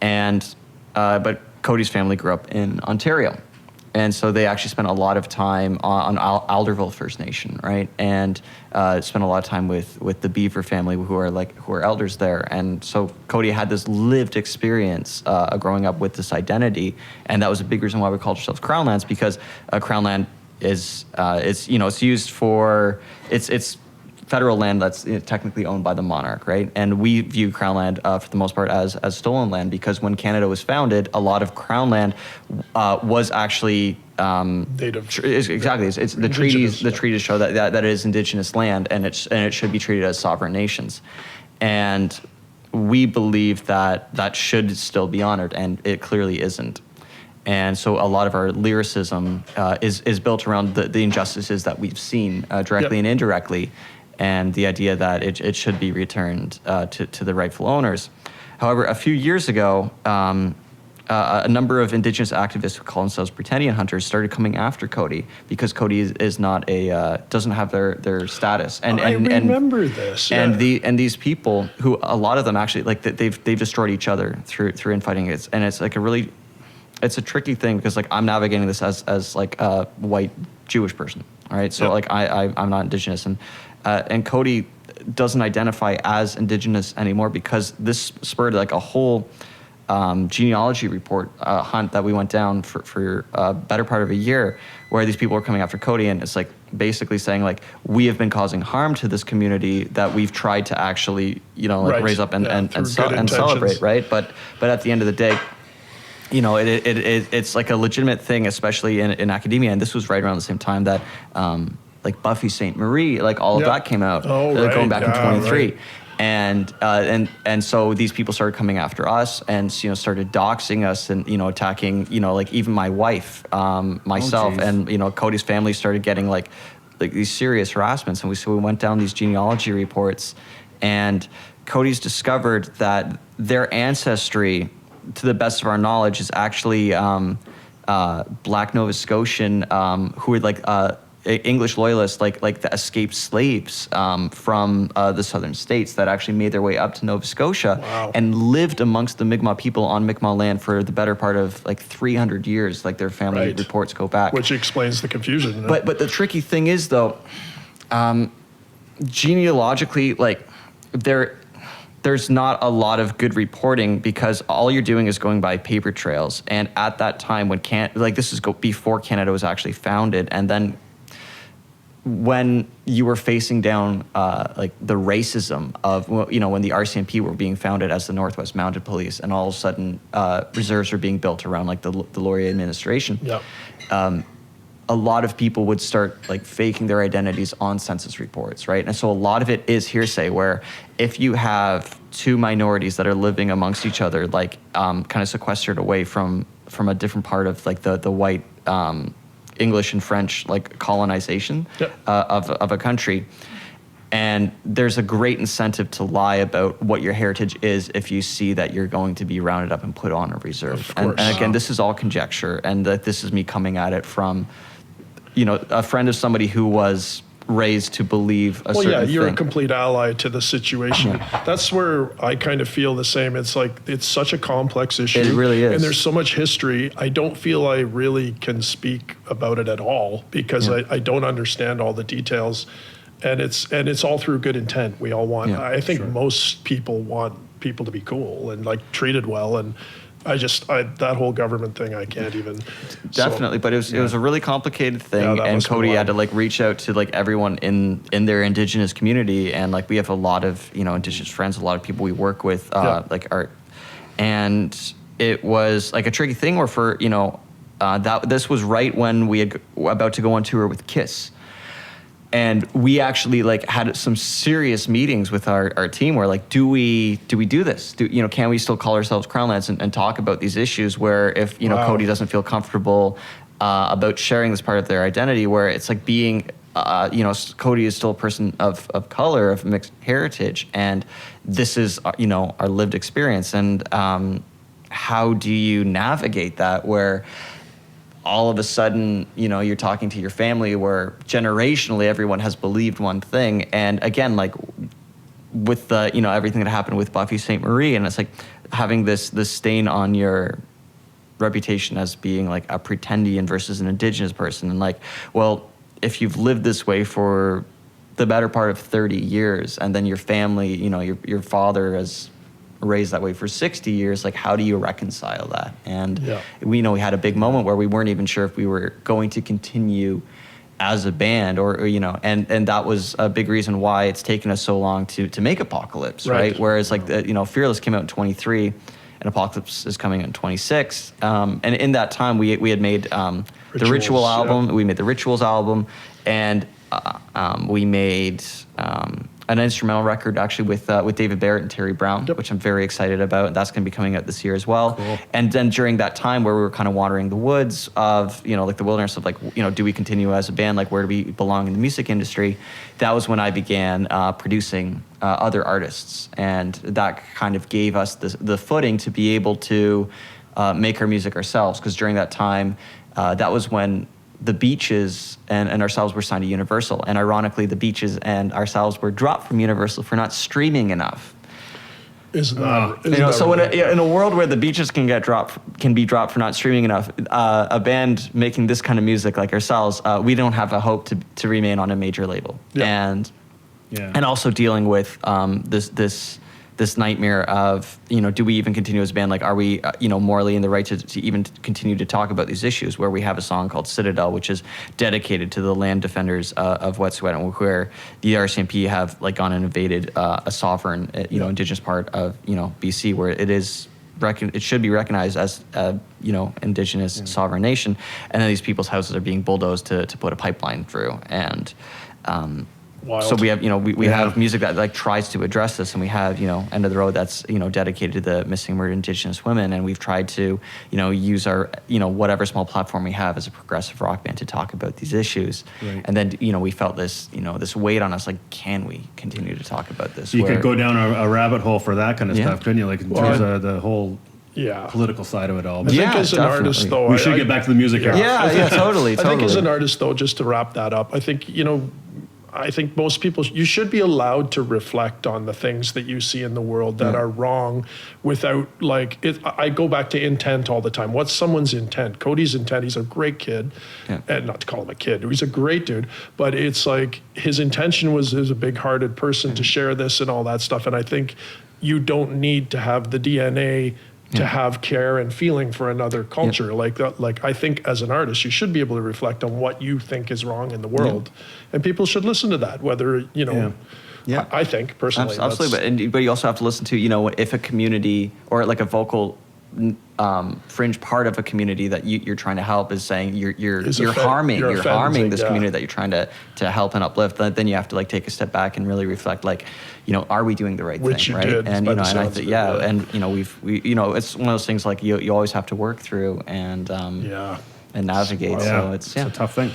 And but Cody's family grew up in Ontario. And so they actually spent a lot of time on Alderville First Nation, right? And spent a lot of time with the Beaver family, who are elders there. And so Cody had this lived experience growing up with this identity, and that was a big reason why we called ourselves Crownlands, because Crownland is it's used for it's federal land that's technically owned by the monarch, right? And we view Crown land for the most part as stolen land, because when Canada was founded, a lot of Crown land was actually native. Exactly, it's the treaties. The treaties show that it is Indigenous land, and it should be treated as sovereign nations. And we believe that that should still be honored, and it clearly isn't. And so a lot of our lyricism is built around the injustices that we've seen directly and indirectly, and the idea that it should be returned to the rightful owners. However, a few years ago, a number of Indigenous activists who call themselves Pretendian hunters started coming after Cody because Cody is not doesn't have their status. And I remember this. And these people who a lot of them actually like they've destroyed each other through infighting. It's like it's a tricky thing because like I'm navigating this as like a white Jewish person. All right, so like I'm not Indigenous, and Cody doesn't identify as Indigenous anymore because this spurred like a whole genealogy report hunt that we went down for a better part of a year, where these people were coming after Cody, and it's like basically saying like we have been causing harm to this community that we've tried to actually raise up and celebrate, right? But at the end of the day, it's like a legitimate thing, especially in academia, and this was right around the same time that like Buffy St. Marie, like all of that came out, going back in 23. Right. And so these people started coming after us and started doxing us and attacking like even my wife, myself, and Cody's family started getting like these serious harassments, and we went down these genealogy reports, and Cody's discovered that their ancestry, to the best of our knowledge, is actually Black Nova Scotian who were like English loyalists, like the escaped slaves from the southern states that actually made their way up to Nova Scotia and lived amongst the Mi'kmaq people on Mi'kmaq land for the better part of like 300 years. Like their family reports go back, which explains the confusion. But the tricky thing is though, genealogically, like there's not a lot of good reporting because all you're doing is going by paper trails. And at that time when this is before Canada was actually founded, and then when you were facing down like the racism of when the RCMP were being founded as the Northwest Mounted Police, and all of a sudden reserves were being built around like the Laurier administration. A lot of people would start like faking their identities on census reports, right? And so a lot of it is hearsay, where if you have two minorities that are living amongst each other, like kind of sequestered away from a different part of like the white English and French like colonization of a country, and there's a great incentive to lie about what your heritage is if you see that you're going to be rounded up and put on a reserve. And again, this is all conjecture, and that this is me coming at it from a friend of somebody who was raised to believe a certain thing. You're a complete ally to the situation. That's where I kind of feel the same. It's like, it's such a complex issue. It really is. And there's so much history. I don't feel I really can speak about it at all because I don't understand all the details. And it's all through good intent. We all want, I think most people want people to be cool and like treated well. And that whole government thing, I can't even. Definitely, but it was a really complicated thing, and Cody had to like reach out to like everyone in their Indigenous community, and like we have a lot of Indigenous friends, a lot of people we work with, like art, and it was like a tricky thing where for that this was right when we had about to go on tour with Kiss. And we actually like had some serious meetings with our team where like, do we do this? Can we still call ourselves Crownlands and talk about these issues where if, Cody doesn't feel comfortable about sharing this part of their identity, where it's like being, Cody is still a person of color, of mixed heritage. And this is, our lived experience. And how do you navigate that where all of a sudden, you're talking to your family where generationally everyone has believed one thing. And again, like with the, everything that happened with Buffy St. Marie, and it's like having this stain on your reputation as being like a Pretendian versus an Indigenous person. And like, well, if you've lived this way for the better part of 30 years, and then your family, your father has raised that way for 60 years, like how do you reconcile that? And we had a big moment where we weren't even sure if we were going to continue as a band or and that was a big reason why it's taken us so long to make Apocalypse, right? Whereas like Fearless came out in 23 and Apocalypse is coming out in 26, and in that time we had made the Ritual album, we made the Rituals album, and we made an instrumental record actually with David Barrett and Terry Brown, which I'm very excited about. And that's going to be coming out this year as well. Cool. And then during that time where we were kind of wandering the woods of, like the wilderness of do we continue as a band? Like, where do we belong in the music industry? That was when I began producing other artists. And that kind of gave us the footing to be able to make our music ourselves. Because during that time, that was when the Beaches and ourselves were signed to Universal. And ironically, the Beaches and ourselves were dropped from Universal for not streaming enough. Isn't that So in a world where the Beaches can be dropped for not streaming enough, a band making this kind of music like ourselves, we don't have a hope to remain on a major label. Yeah. And also dealing with this nightmare of, do we even continue as a band? Like, are we, morally in the right to even continue to talk about these issues, where we have a song called Citadel, which is dedicated to the land defenders of Wet'suwet'en, where the RCMP have gone and invaded a sovereign, indigenous part of, BC, where it should be recognized as indigenous sovereign nation. And then these people's houses are being bulldozed to put a pipeline through. And, Wild. so we have, we have music that tries to address this, and we have, End of the Road that's, dedicated to the missing murdered Indigenous women, and we've tried to, use our, whatever small platform we have as a progressive rock band to talk about these issues. Right. And then, we felt this, this weight on us, can we continue to talk about this? You could go down a rabbit hole for that kind of stuff, couldn't you? In terms of the whole political side of it all. I think as an artist, though, we should get back to the music here. Totally. I think as an artist, though, just to wrap that up, I think most people, you should be allowed to reflect on the things that you see in the world that are wrong without I go back to intent all the time. What's someone's intent? Cody's intent, he's a great kid, and not to call him a kid, he's a great dude, but it's his intention was as a big hearted person to share this and all that stuff. And I think you don't need to have the DNA to have care and feeling for another culture like that. I think as an artist, you should be able to reflect on what you think is wrong in the world, and people should listen to that. Whether I think personally, absolutely. But you also have to listen to if a community or a vocal fringe part of a community that you're trying to help is saying you're harming this community that you're trying to help and uplift, then you have to take a step back and really reflect, are we doing the right thing, right? Did, and and I think and it's one of those things you always have to work through and navigate. So it's a tough thing.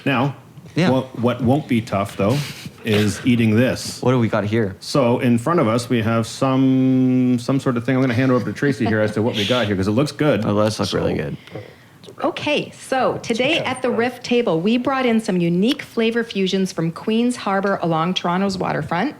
Now, what won't be tough though is eating this. What do we got here? So in front of us we have some sort of thing. I'm going to hand over to Tracy here as to what we got here because it looks good. Oh, that looks really good. Okay, so today at the Riff table, we brought in some unique flavor fusions from Queen's Harbour along Toronto's waterfront.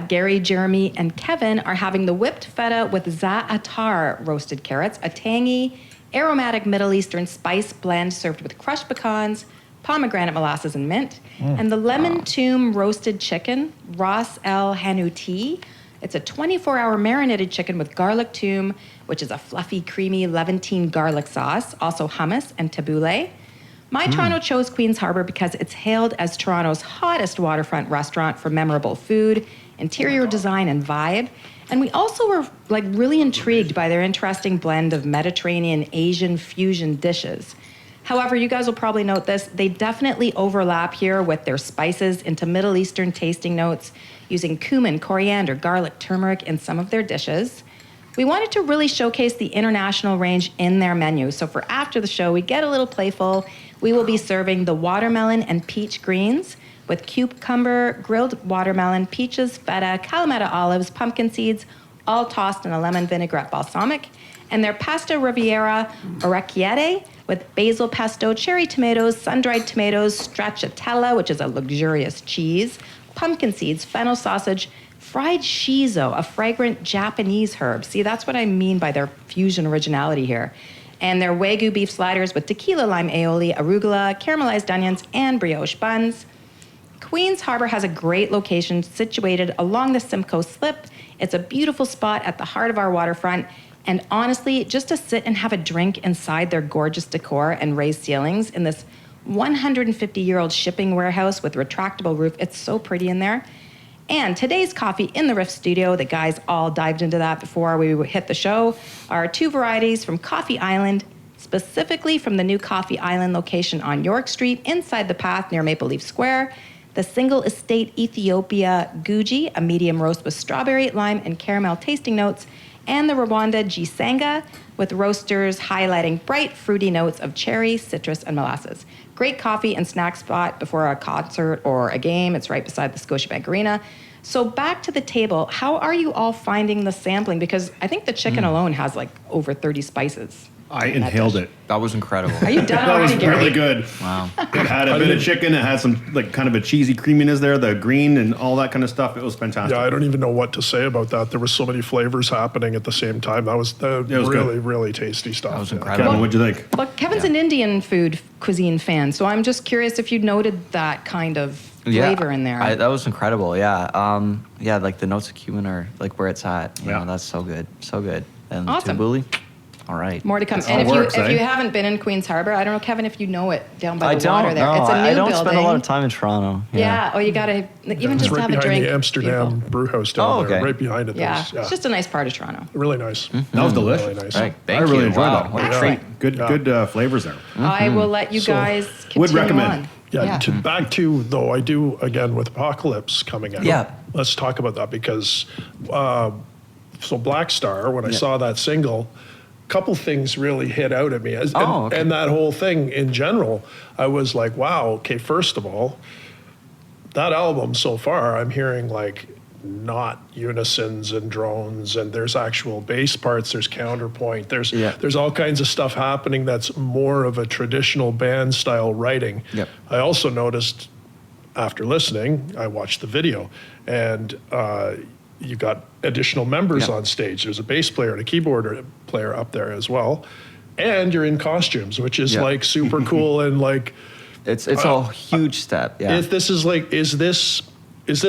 Gary, Jeremy, and Kevin are having the whipped feta with za'atar roasted carrots, a tangy, aromatic Middle Eastern spice blend served with crushed pecans, pomegranate molasses, and mint. And the lemon tomb roasted chicken, Ras El Hanouti. It's a 24-hour marinated chicken with garlic tomb, which is a fluffy, creamy Levantine garlic sauce, also hummus and tabbouleh. My-Toronto chose Queen's Harbour because it's hailed as Toronto's hottest waterfront restaurant for memorable food, interior design, and vibe. And we also were really intrigued by their interesting blend of Mediterranean Asian fusion dishes. However, you guys will probably note this, they definitely overlap here with their spices into Middle Eastern tasting notes, using cumin, coriander, garlic, turmeric in some of their dishes. We wanted to really showcase the international range in their menu. So for after the show, we get a little playful. We will be serving the watermelon and peach greens with cucumber, grilled watermelon, peaches, feta, Kalamata olives, pumpkin seeds, all tossed in a lemon vinaigrette balsamic. And their pasta riviera orecchiette with basil pesto, cherry tomatoes, sun-dried tomatoes, stracciatella, which is a luxurious cheese, pumpkin seeds, fennel sausage, fried shiso, a fragrant Japanese herb. See, that's what I mean by their fusion originality here. And their Wagyu beef sliders with tequila lime aioli, arugula, caramelized onions, and brioche buns. Queen's Harbour has a great location situated along the Simcoe Slip. It's a beautiful spot at the heart of our waterfront. And honestly, just to sit and have a drink inside their gorgeous decor and raised ceilings in this 150-year-old shipping warehouse with retractable roof, it's so pretty in there. And today's coffee in the Riff studio, the guys all dived into that before we hit the show, are two varieties from Coffee Island, specifically from the new Coffee Island location on York Street inside the path near Maple Leaf Square. The single Estate Ethiopia Guji, a medium roast with strawberry, lime, and caramel tasting notes, and the Rwanda Gisanga, with roasters highlighting bright, fruity notes of cherry, citrus, and molasses. Great coffee and snack spot before a concert or a game. It's right beside the Scotiabank Arena. So back to the table, how are you all finding the sampling? Because I think the chicken alone has like over 30 spices. I inhaled it. That was incredible. Are you done That was already, Gary? really good. Wow. It had a bit of chicken. It had some like kind of a cheesy creaminess there, the green and all that kind of stuff. It was fantastic. Yeah, I don't even know what to say about that. There was so many flavors happening at the same time. That was was really, good. really tasty stuff. That was Yeah. incredible. Kevin, what'd you think? Well, Kevin's an Indian food cuisine fan, so I'm just curious if you noted that kind of flavor in there. That was incredible. Yeah. Yeah, like the notes of cumin are like where it's at. You Yeah. know, that's so good. So good. And Awesome. Tabbouleh, all right. More to come. That's And how if it works, if you eh? haven't been in Queens Harbor, I don't know, Kevin, if you know it down by I the don't water there. know. It's a new I don't building. spend a lot of time in Toronto. Yeah. Oh, you got to even It's just right have a behind drink. the Amsterdam Beautiful. brew house down Oh, there, okay. right behind it. Yeah. There's- It's just a nice part of Toronto. really nice. That was delicious. Really nice. Right. Thank I really you. enjoyed Wow. that. What a Yeah. treat. Good flavors there. I will let you So, guys would continue recommend. on. Yeah, back to, though, I do, again, with Apocalypse coming out. Yeah. Let's talk about that because, so Black Star, when I saw that single, a couple things really hit out at me. Okay. And that whole thing in general, I was like, wow, okay, first of all, that album so far, I'm hearing like not unisons and drones, and there's actual bass parts, there's counterpoint, there's all kinds of stuff happening that's more of a traditional band style writing. Yep. I also noticed after listening, I watched the video, and you got additional members Yep. on stage. There's a bass player and a keyboard player up there as well, and you're in costumes, which is Yep. like super cool and like. It's a huge step. Yeah. If this is like, is this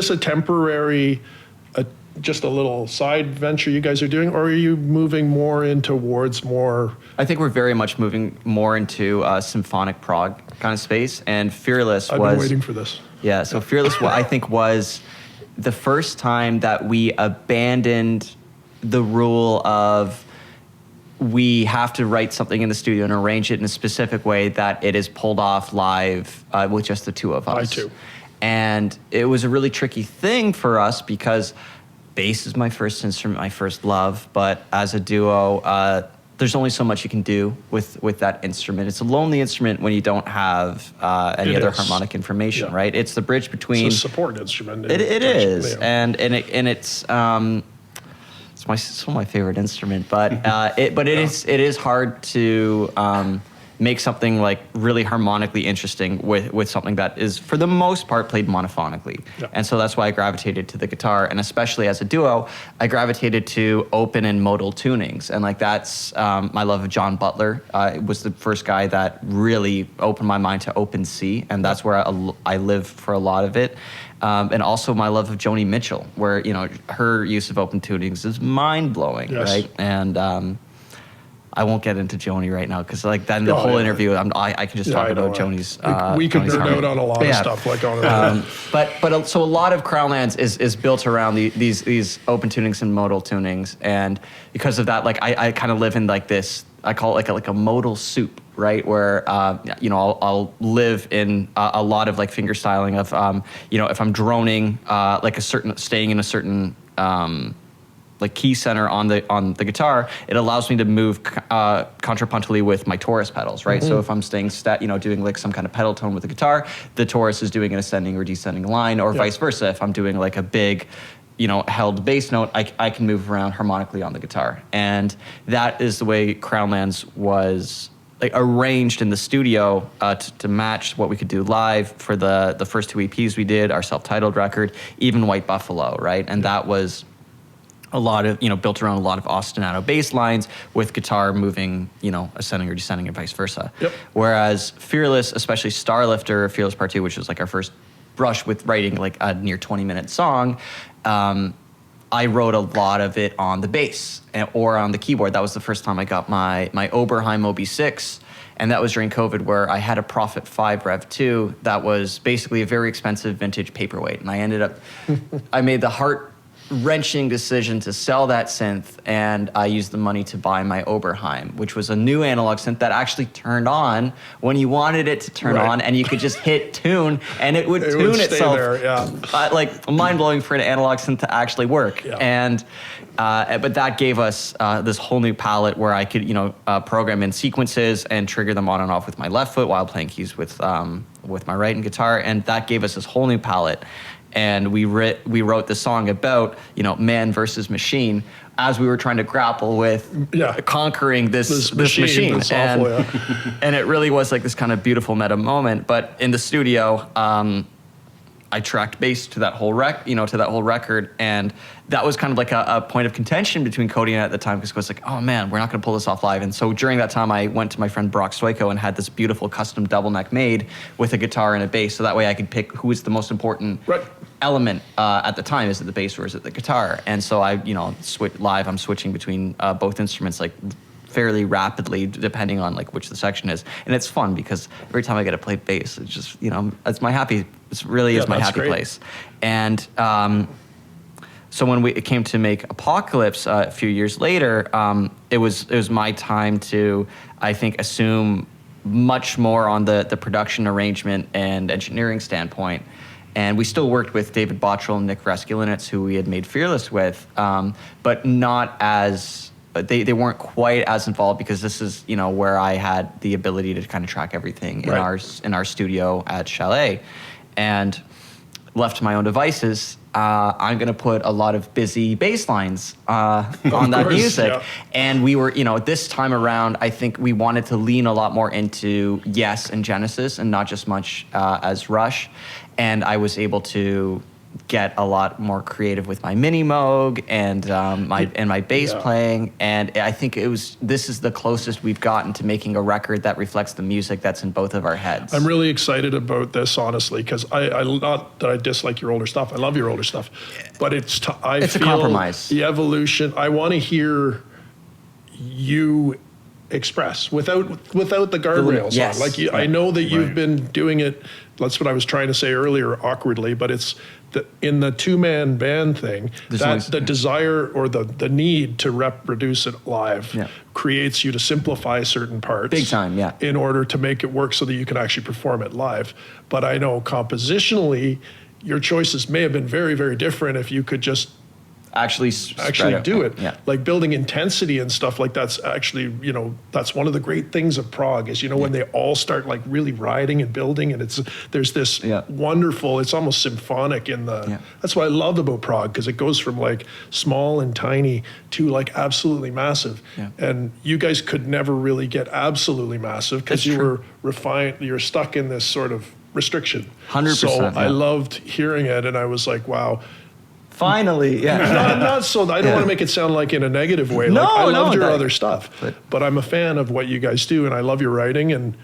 a temporary, just a little side venture you guys are doing, or are you moving more in towards more? I think we're very much moving more into symphonic prog kind of space, and Fearless I've was. been waiting for this. Yeah, so Fearless, I think, was the first time that we abandoned the rule of we have to write something in the studio and arrange it in a specific way that it is pulled off live with just the two of us. I too. And it was a really tricky thing for us because bass is my first instrument, my first love, but as a duo, there's only so much you can do with that instrument. It's a lonely instrument when you don't have any It other is. harmonic information, Yeah. right? It's the bridge between. It's a support instrument. It is, Yeah. and it's my favorite instrument, but it is hard to make something like really harmonically interesting with something that is for the most part played monophonically. Yeah. And so that's why I gravitated to the guitar, and especially as a duo, I gravitated to open and modal tunings, and like that's my love of John Butler. Was the first guy that really opened my mind to open C, and that's where I live for a lot of it. And also my love of Joni Mitchell, where her use of open tunings is mind blowing, Yes. right? And I won't get into Joni right now because like then the Oh, whole yeah. interview, I can just Yeah, talk I know. about Joni's. We could Joni's nerd harmony. out on a lot of Yeah. stuff like on it. So a lot of Crownlands is built around these open tunings and modal tunings, and because of that, like I kind of live in like this. I call it like a modal soup, right? Where I'll live in a lot of like finger styling of if I'm droning staying in a certain like key center on the guitar, it allows me to move contrapuntally with my Taurus pedals, right? So if I'm staying doing like some kind of pedal tone with the guitar, the Taurus is doing an ascending or descending line, or vice versa. If I'm doing like a big, held bass note, I can move around harmonically on the guitar, and that is the way Crownlands was like arranged in the studio to match what we could do live for the first two EPs we did, our self-titled record, even White Buffalo, right? And that was a lot of, built around a lot of ostinato bass lines with guitar moving, ascending or descending and vice versa. Yep. Whereas Fearless, especially Starlifter, Fearless Part 2, which was like our first brush with writing like a near 20-minute song, I wrote a lot of it on the bass or on the keyboard. That was the first time I got my Oberheim OB6, and that was during COVID, where I had a Prophet 5 Rev 2 that was basically a very expensive vintage paperweight, and I ended up, I made the heart wrenching decision to sell that synth, and I used the money to buy my Oberheim, which was a new analog synth that actually turned on when you wanted it to turn on, and you could just hit tune, and it would tune stay itself. there, yeah. Like mind-blowing for an analog synth to actually work. Yeah. And but that gave us this whole new palette where I could, program in sequences and trigger them on and off with my left foot while playing keys with my right and guitar, and that gave us this whole new palette. And we wrote the song about, man versus machine as we were trying to grapple with conquering this machine. That's and, awful, and it really was like this kind of beautiful meta moment. But in the studio, I tracked bass to that whole record, and that was kind of like a point of contention between Cody and I at the time, because I was like, oh man, we're not going to pull this off live. And so during that time, I went to my friend Brock Stoico and had this beautiful custom double neck made with a guitar and a bass, so that way I could pick who was the most important element at the time. Is it the bass or is it the guitar? And so I, live, I'm switching between both instruments like fairly rapidly depending on like which the section is, and it's fun because every time I get to play bass, it's just it's my happy. It really is my happy place. And so when it came to make Apocalypse a few years later, it was my time to, I think, assume much more on the production arrangement and engineering standpoint. And we still worked with David Bottrell and Nick Raskulinecz, who we had made Fearless with, but not as. They weren't quite as involved, because this is where I had the ability to kind of track everything in our studio at Chalet, and left to my own devices. I'm going to put a lot of busy bass lines on that music. Yeah. And we were, this time around, I think we wanted to lean a lot more into Yes and Genesis and not just much as Rush. And I was able to get a lot more creative with my mini Moog and my bass playing, and I think this is the closest we've gotten to making a record that reflects the music that's in both of our heads. I'm really excited about this, honestly, because I not that I dislike your older stuff. I love your older stuff, but it's a compromise. The evolution. I want to hear you express without the guardrails on. Like I know that you've been doing it. That's what I was trying to say earlier, awkwardly, but it's in the two-man band thing, the desire or the need to reproduce it live creates you to simplify certain parts. Big time, yeah. In order to make it work so that you can actually perform it live. But I know compositionally, your choices may have been very, very different if you could just actually do it. Yeah. Like building intensity and stuff like that's actually, that's one of the great things of prog is, when they all start like really riding and building, and there's this wonderful, it's almost symphonic in that's what I love about prog, because it goes from like small and tiny to like absolutely massive. Yeah. And you guys could never really get absolutely massive because you were refined, you're stuck in this sort of restriction. 100%. So I loved hearing it, and I was like, wow. Finally, not so. I don't want to make it sound like in a negative way. No, like, I loved your other stuff, but I'm a fan of what you guys do, and I love your writing, and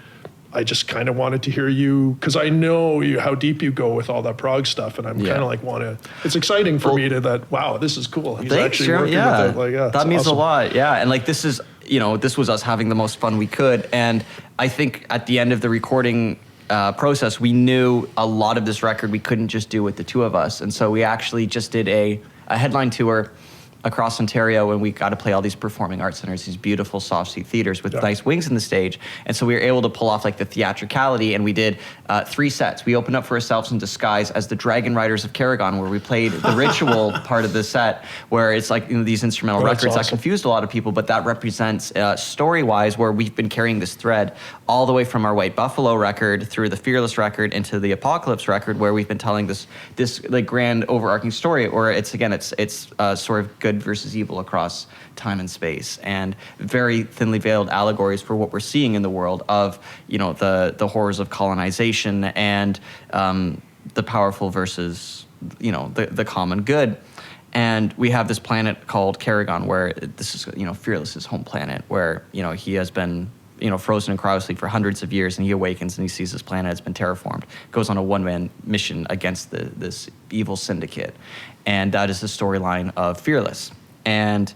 I just kind of wanted to hear you, because I know how deep you go with all that prog stuff, and I'm kind of like it's exciting for me to wow, this is cool. He's actually working with it. Like, that means awesome. a lot. Yeah, and like this is, this was us having the most fun we could, and I think at the end of the recording process, we knew a lot of this record we couldn't just do with the two of us, and so we actually just did a headline tour across Ontario, and we got to play all these performing arts centers, these beautiful soft seat theaters with nice wings in the stage. And so we were able to pull off like the theatricality, and we did 3 sets. We opened up for ourselves in disguise as the Dragon Riders of Carrigon, where we played the ritual part of the set, where it's like these instrumental records that confused a lot of people, but that represents story-wise where we've been carrying this thread all the way from our White Buffalo record through the Fearless record into the Apocalypse record, where we've been telling this like grand overarching story, or it's sort of good versus evil across time and space, and very thinly veiled allegories for what we're seeing in the world of the horrors of colonization and the powerful versus the common good. And we have this planet called Carrigon, where this is Fearless's home planet, where he has been frozen in cryosleep for hundreds of years, and he awakens and he sees this planet has been terraformed, goes on a one-man mission against this evil syndicate, and that is the storyline of Fearless. And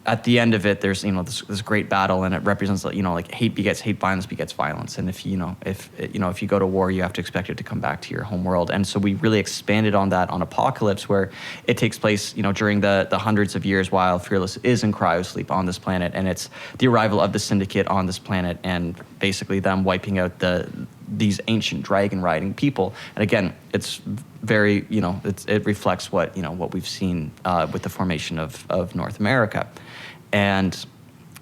at the end of it, there's this great battle, and it represents like hate begets hate, violence begets violence, and if you go to war, you have to expect it to come back to your home world. And so we really expanded on that on Apocalypse, where it takes place during the hundreds of years while Fearless is in cryosleep on this planet, and it's the arrival of the Syndicate on this planet, and basically them wiping out these ancient dragon riding people. And again, it's very it reflects what we've seen with the formation of North America. And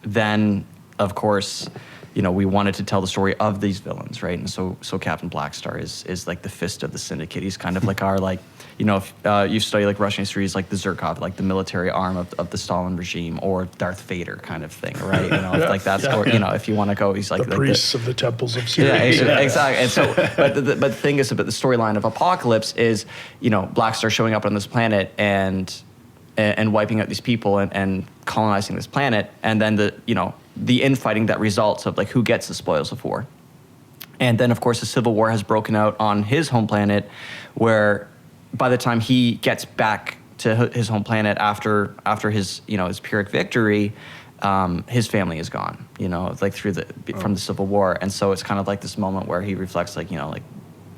then, of course, we wanted to tell the story of these villains, right? And so Captain Blackstar is like the fist of the Syndicate. He's kind of like our if you study like Russian history, he's like the Zerkov, like the military arm of the Stalin regime, or Darth Vader kind of thing, right? Like that's, or if you want to go, he's like the priests of the temples of Syria. Yeah, exactly. And so, but the thing is about the storyline of Apocalypse is, Blackstar showing up on this planet and wiping out these people and colonizing this planet, and then the infighting that results of like who gets the spoils of war. And then of course the civil war has broken out on his home planet, where by the time he gets back to his home planet after his his Pyrrhic victory, his family is gone, like from the civil war. And so it's kind of like this moment where he reflects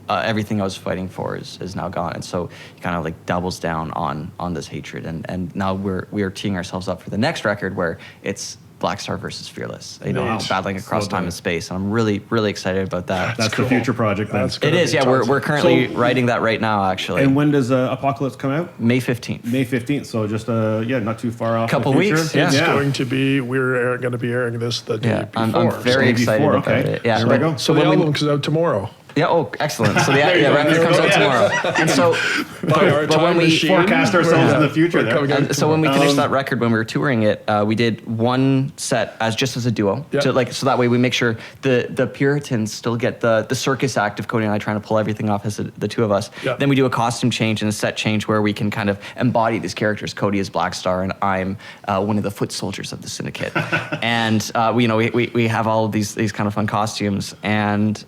everything I was fighting for is now gone. And so he kind of like doubles down on this hatred. And now we are teeing ourselves up for the next record, where it's Blackstar versus Fearless, battling across time and space. And I'm really, really excited about that. That's cool. The future project. It is, yeah. We're currently writing that right now, actually. And when does Apocalypse come out? May 15th. May 15th. So just not too far off. Couple weeks. Yeah. It's going to be. We're going to be airing this the day before. I'm very excited about it. Yeah. There we go. So the album comes out tomorrow. Yeah. Oh, excellent. So the record comes out tomorrow. And so, but when we forecast ourselves in the future, there. So when we finished that record, when we were touring it, we did one set as a duo. Yeah. So that way we make sure the Puritans still get the circus act of Cody and I trying to pull everything off as the two of us. Yeah. Then we do a costume change and a set change where we can kind of embody these characters. Cody is Blackstar, and I'm one of the foot soldiers of the Syndicate. And we have all of these kind of fun costumes, and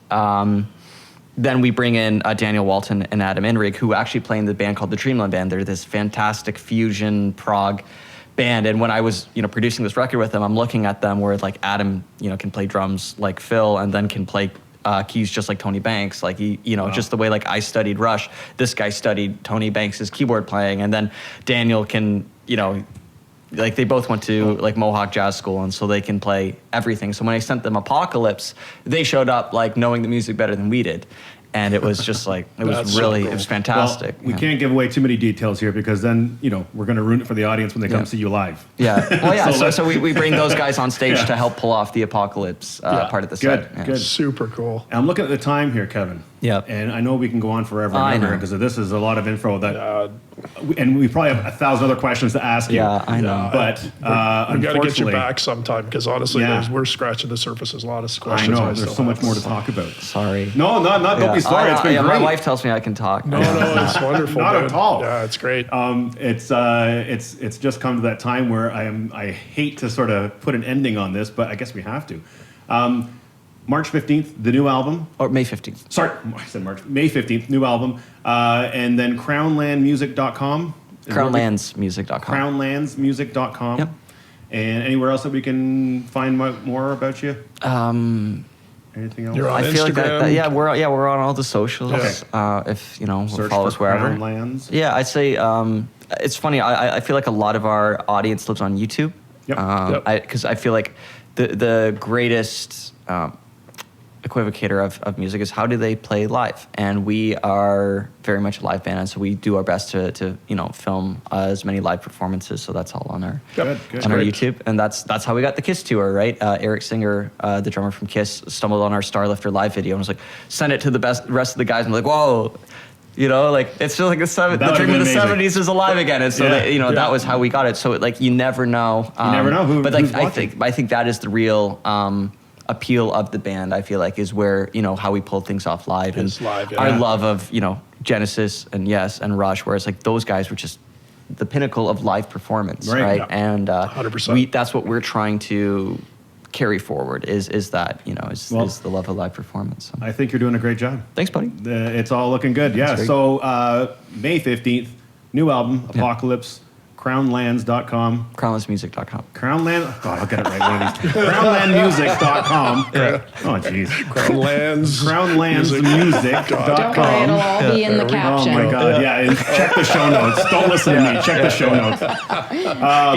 then we bring in Daniel Walton and Adam Enrig, who actually play in the band called the Dreamland Band. They're this fantastic fusion prog band. And when I was, producing this record with them, I'm looking at them where like Adam, can play drums like Phil, and then can play keys just like Tony Banks. Like just the way like I studied Rush, this guy studied Tony Banks' keyboard playing, and then Daniel can, like they both went to like Mohawk Jazz School, and so they can play everything. So when I sent them Apocalypse, they showed up like knowing the music better than we did. And it was just like, it was really, it was fantastic. Well, we can't give away too many details here, because then, we're going to ruin it for the audience when they come see you live. Yeah. Well, yeah. so we bring those guys on stage to help pull off the Apocalypse part of the set. Good. Super cool. And I'm looking at the time here, Kevin. Yeah. And I know we can go on forever and ever, because this is a lot of info that, and we probably have 1,000 other questions to ask you. Yeah, I know. But we got to get you unfortunately- back sometime, because honestly, we're scratching the surface. There's a lot of I questions. know, there's so much more to talk about. Sorry. No, don't be sorry. It's been great. My wife tells me I can talk. No, it's wonderful. Not dude. at all. Yeah, it's great. It's just come to that time where I hate to sort of put an ending on this, but I guess we have to. March 15th, the new album. Or May 15th. Sorry, I said March. May 15th, new album. And then crownlandmusic.com. Crownlandsmusic.com. Crownlandsmusic.com. Yep. And anywhere else that we can find more about you? Anything else? You're on I feel like Instagram? we're on all the socials. Okay. If Search follow for us wherever. Crownlands. Yeah, I'd say it's funny. I feel like a lot of our audience lives on YouTube. Yep. Because I feel like the greatest equivocator of music is how do they play live, and we are very much a live band, and so we do our best to film as many live performances. So that's all on our Good. on our YouTube, and that's how we got the Kiss tour, right? Eric Singer, the drummer from Kiss, stumbled on our Starlifter live video and was like, send it to the rest of the guys, and like, whoa. It's just like the dream of the 70s is alive again, and so that was how we got it. So you never know. You never know who. But who's I watching. think that is the real appeal of the band. I feel like is where how we pull things off live, and live, yeah. our love of Genesis and Yes and Rush, where it's like those guys were just the pinnacle of live performance, right? Yeah. And 100%. That's what we're trying to carry forward is that is the love of live performance. So. I think you're doing a great job. Thanks, buddy. It's all looking good. Yeah. great. So May 15th, new album, Apocalypse. crownlands.com. Crownlessmusic.com. Crownland. God, I'll get it right one of these. Crownlandmusic.com. Oh, jeez. Crownlands. Crownlandsmusic.com. Don't worry, it'll all be in the Oh caption. my God! Yeah, and check the show notes. Don't listen to me. Check the show notes.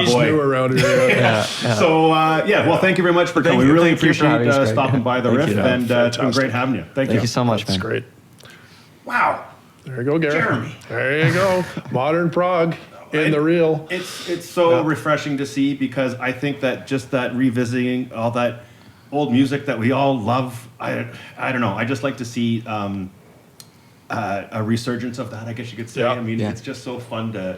He's Boy. new around here. So well, thank you very much for coming. We really thank you for appreciate having us, Greg. stopping by the Thank Riff, you. and it's been Fantastic. great having you. Thank Thank you so much, That's man. great. Wow. There you go, Gary. Jeremy. There you go. Modern Prog in the real. It's so refreshing to see, because I think that just that revisiting all that old music that we all love, I don't know. I just like to see a resurgence of that, I guess you could say. Yeah. I mean, Yeah. it's just so fun to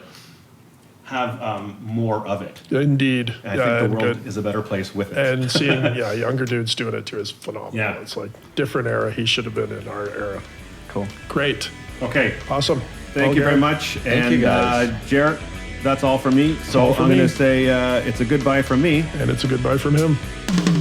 have more of it. Indeed. And I think the and world good. is a better place with it. And seeing younger dudes doing it too is phenomenal. Yeah. It's like different era. He should have been in our era. Cool. Great. Okay. Awesome. Thank Well, you very Gary, much. Thank you, guys. Jarrett, that's all for me. So all for I'm going me. to say it's a goodbye from me. And it's a goodbye from him.